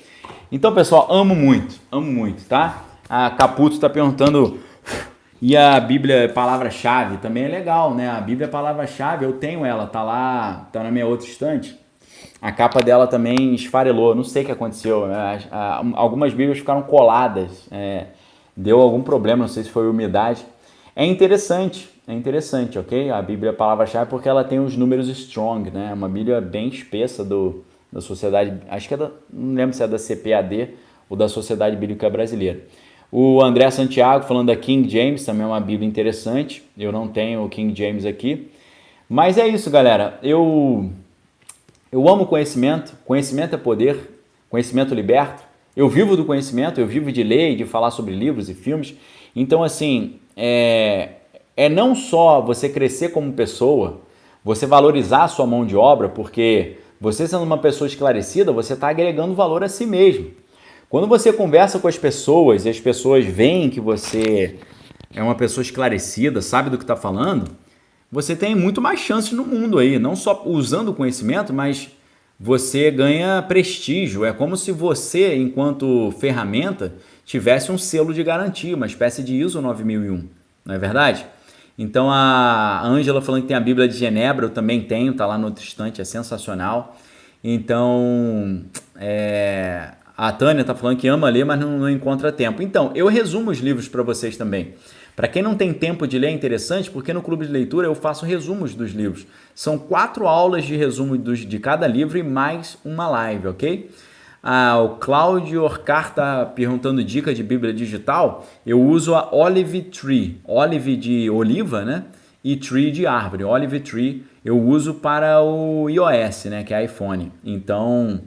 Então, pessoal, amo muito, tá? A Caputo está perguntando, e a Bíblia palavra-chave também é legal, né? A Bíblia palavra-chave, eu tenho ela, tá lá, tá na minha outra estante. A capa dela também esfarelou, não sei o que aconteceu, né? Algumas Bíblias ficaram coladas, deu algum problema, não sei se foi umidade. É interessante, ok? A Bíblia palavra-chave porque ela tem os números strong, né? Uma Bíblia bem espessa da sociedade, acho que não lembro se é da CPAD ou da Sociedade Bíblica Brasileira. O André Santiago falando da King James, também é uma Bíblia interessante. Eu não tenho o King James aqui. Mas é isso, galera. Eu amo conhecimento. Conhecimento é poder. Conhecimento liberta. Eu vivo do conhecimento, eu vivo de ler e de falar sobre livros e filmes. Então, assim, não só você crescer como pessoa, você valorizar a sua mão de obra, porque você sendo uma pessoa esclarecida, você está agregando valor a si mesmo. Quando você conversa com as pessoas e as pessoas veem que você é uma pessoa esclarecida, sabe do que está falando, você tem muito mais chances no mundo aí, não só usando o conhecimento, mas você ganha prestígio. É como se você, enquanto ferramenta, tivesse um selo de garantia, uma espécie de ISO 9001, não é verdade? Então a Ângela falando que tem a Bíblia de Genebra, eu também tenho, tá lá no outro estante, é sensacional. Então, a Tânia tá falando que ama ler, mas não encontra tempo. Então, eu resumo os livros para vocês também. Para quem não tem tempo de ler, é interessante, porque no Clube de Leitura eu faço resumos dos livros. São 4 aulas de resumo de cada livro e mais uma live, ok? O Cláudio Orcar está perguntando dica de Bíblia digital. Eu uso a Olive Tree, Olive de oliva, né? E Tree de árvore. Olive Tree eu uso para o iOS, né? Que é iPhone. Então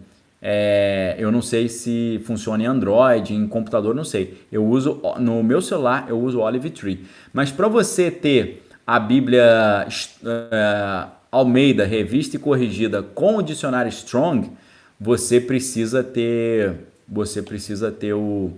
Eu não sei se funciona em Android, em computador, não sei. Eu uso no meu celular, eu uso o Olive Tree. Mas para você ter a Bíblia Almeida, revista e corrigida com o dicionário Strong, você precisa ter, você precisa ter o,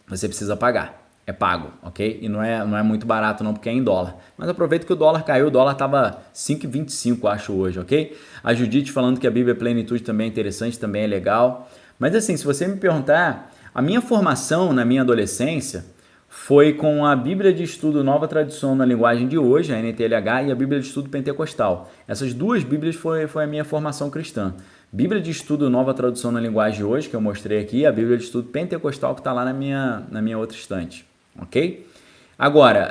você precisa pagar. É pago, ok? E não é muito barato não, porque é em dólar. Mas aproveita que o dólar caiu, o dólar estava 5,25, acho, hoje, ok? A Judite falando que a Bíblia Plenitude também é interessante, também é legal. Mas assim, se você me perguntar, a minha formação na minha adolescência foi com a Bíblia de Estudo Nova Tradução na Linguagem de Hoje, a NTLH, e a Bíblia de Estudo Pentecostal. Essas duas Bíblias foi a minha formação cristã. Bíblia de Estudo Nova Tradução na Linguagem de Hoje, que eu mostrei aqui, e a Bíblia de Estudo Pentecostal, que está lá na minha outra estante. Ok? Agora,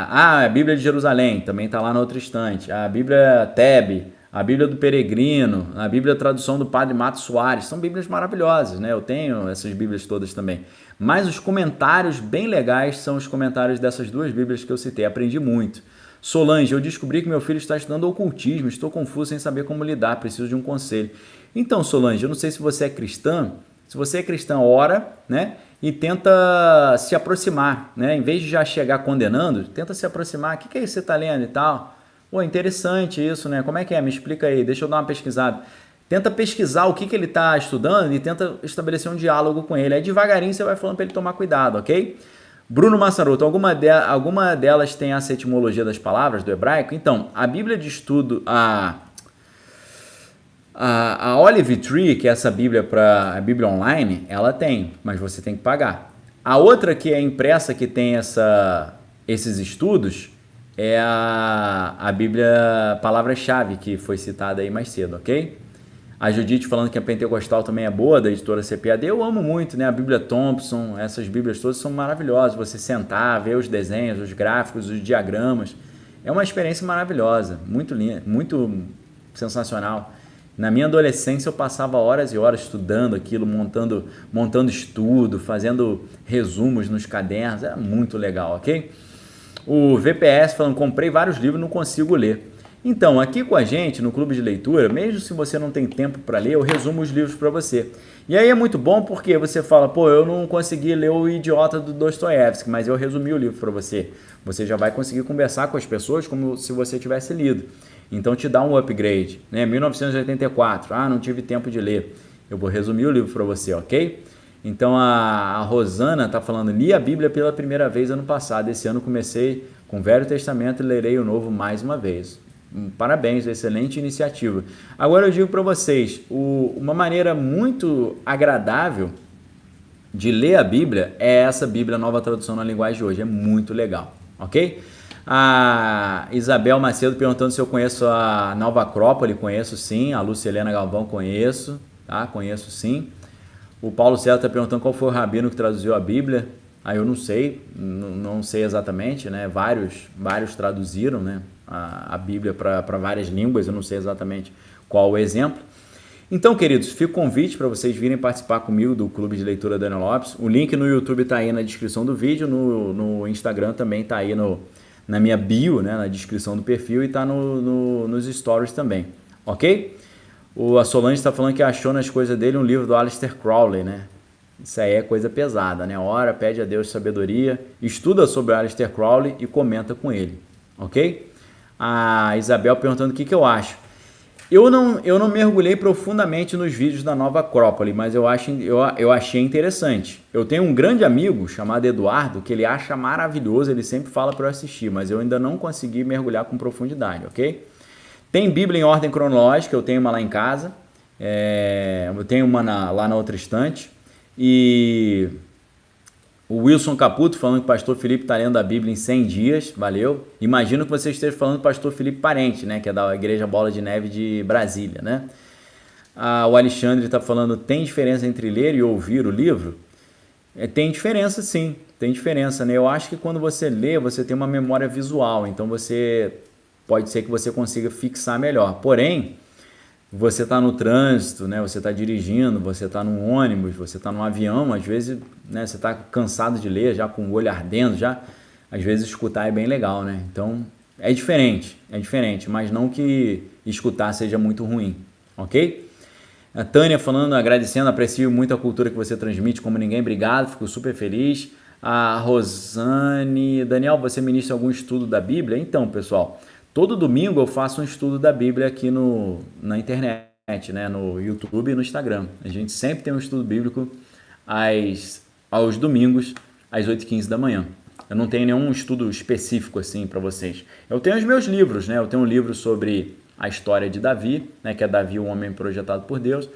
a Bíblia de Jerusalém também está lá na outra estante. A Bíblia Tebe, a Bíblia do Peregrino, a Bíblia Tradução do Padre Mato Soares. São Bíblias maravilhosas, né? Eu tenho essas Bíblias todas também. Mas os comentários bem legais são os comentários dessas duas Bíblias que eu citei. Aprendi muito. Solange, eu descobri que meu filho está estudando ocultismo. Estou confuso sem saber como lidar. Preciso de um conselho. Então, Solange, eu não sei se você é cristã. Se você é cristã, ora, né? E tenta se aproximar, né? Em vez de já chegar condenando, tenta se aproximar. O que é isso que você está lendo e tal? Pô, interessante isso, né? Como é que é? Me explica aí, deixa eu dar uma pesquisada. Tenta pesquisar o que ele está estudando e tenta estabelecer um diálogo com ele. Aí devagarinho você vai falando para ele tomar cuidado, ok? Bruno Massaroto, alguma delas tem essa etimologia das palavras do hebraico? Então, a Bíblia de Estudo, a Olive Tree, que é essa Bíblia a Bíblia online, ela tem, mas você tem que pagar. A outra que é impressa, que tem esses estudos, é a Bíblia Palavra-Chave, que foi citada aí mais cedo, ok? A Judite falando que a Pentecostal também é boa, da editora CPAD. Eu amo muito, né? A Bíblia Thompson, essas Bíblias todas são maravilhosas. Você sentar, ver os desenhos, os gráficos, os diagramas. É uma experiência maravilhosa, muito linda, muito sensacional. Na minha adolescência eu passava horas e horas estudando aquilo, montando estudo, fazendo resumos nos cadernos. Era muito legal, ok? O VPS falando, comprei vários livros e não consigo ler. Então, aqui com a gente, no Clube de Leitura, mesmo se você não tem tempo para ler, eu resumo os livros para você. E aí é muito bom porque você fala, pô, eu não consegui ler O Idiota do Dostoiévski, mas eu resumi o livro para você. Você já vai conseguir conversar com as pessoas como se você tivesse lido. Então te dá um upgrade, né? 1984, não tive tempo de ler. Eu vou resumir o livro para você, ok? Então a Rosana está falando, li a Bíblia pela primeira vez ano passado. Esse ano comecei com o Velho Testamento e lerei o Novo mais uma vez. Parabéns, excelente iniciativa. Agora eu digo para vocês, uma maneira muito agradável de ler a Bíblia é essa Bíblia Nova Tradução na Linguagem de Hoje. É muito legal, ok? A Isabel Macedo perguntando se eu conheço a Nova Acrópole. Conheço sim. A Lucilena Galvão conheço, tá? Conheço sim. O Paulo César está perguntando qual foi o rabino que traduziu a Bíblia. Eu não sei, não sei exatamente, né? Vários traduziram, né? A Bíblia para várias línguas, eu não sei exatamente qual o exemplo. Então, queridos, fica o convite para vocês virem participar comigo do Clube de Leitura Daniel Lopes. O link no YouTube está aí na descrição do vídeo, no Instagram também está aí na minha bio, né? Na descrição do perfil, e está nos stories também, ok? A Solange está falando que achou nas coisas dele um livro do Aleister Crowley, né? Isso aí é coisa pesada, né? Ora, pede a Deus sabedoria, estuda sobre Aleister Crowley e comenta com ele, ok? A Isabel perguntando o que eu acho. Eu não mergulhei profundamente nos vídeos da Nova Acrópole, mas eu achei interessante. Eu tenho um grande amigo chamado Eduardo, que ele acha maravilhoso, ele sempre fala para eu assistir, mas eu ainda não consegui mergulhar com profundidade, ok? Tem Bíblia em ordem cronológica, eu tenho uma lá em casa, eu tenho uma lá na outra estante, e o Wilson Caputo falando que o pastor Felipe está lendo a Bíblia em 100 dias, valeu. Imagino que você esteja falando do pastor Felipe Parente, né, que é da Igreja Bola de Neve de Brasília, né? O Alexandre está falando, tem diferença entre ler e ouvir o livro? Tem diferença sim, tem diferença, né? Eu acho que quando você lê, você tem uma memória visual, então pode ser que você consiga fixar melhor. Porém, você está no trânsito, né? Você está dirigindo, você está num ônibus, você está num avião, às vezes, né, você está cansado de ler, já com o olho ardendo, às vezes escutar é bem legal, né? Então é diferente, mas não que escutar seja muito ruim, ok? A Tânia falando, agradecendo, aprecio muito a cultura que você transmite como ninguém, obrigado, fico super feliz. A Rosane, Daniel, você ministra algum estudo da Bíblia? Então, pessoal, todo domingo eu faço um estudo da Bíblia aqui na internet, né, no YouTube e no Instagram. A gente sempre tem um estudo bíblico aos domingos, às 8h15 da manhã. Eu não tenho nenhum estudo específico assim para vocês. Eu tenho os meus livros, né? Eu tenho um livro sobre a história de Davi, né? Que é Davi, o homem projetado por Deus.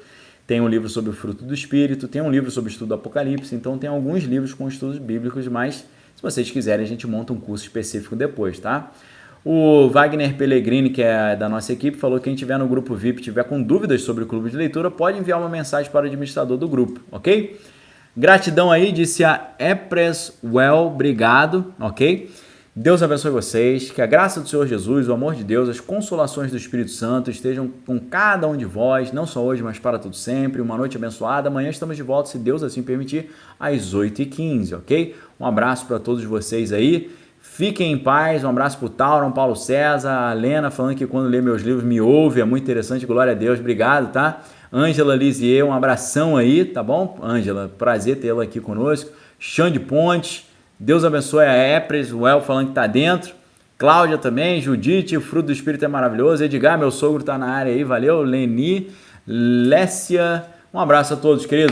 Tem um livro sobre o fruto do Espírito, tem um livro sobre o estudo do Apocalipse, então tem alguns livros com estudos bíblicos, mas se vocês quiserem a gente monta um curso específico depois, tá? O Wagner Pellegrini, que é da nossa equipe, falou que quem tiver no grupo VIP tiver com dúvidas sobre o clube de leitura, pode enviar uma mensagem para o administrador do grupo, ok? Gratidão aí, disse a Epreswell, obrigado, ok? Deus abençoe vocês, que a graça do Senhor Jesus, o amor de Deus, as consolações do Espírito Santo estejam com cada um de vós, não só hoje, mas para tudo sempre. Uma noite abençoada. Amanhã estamos de volta, se Deus assim permitir, às 8h15, ok? Um abraço para todos vocês aí. Fiquem em paz. Um abraço para o Tauron, Paulo César, a Lena falando que quando lê meus livros me ouve, é muito interessante. Glória a Deus, obrigado, tá? Ângela Lisier, um abração aí, tá bom? Ângela, prazer tê-la aqui conosco. Xande Pontes, Deus abençoe a Epreswell falando que tá dentro. Cláudia também, Judite, o fruto do Espírito é maravilhoso. Edgar, meu sogro, tá na área aí, valeu. Leni, Lécia, um abraço a todos, queridos.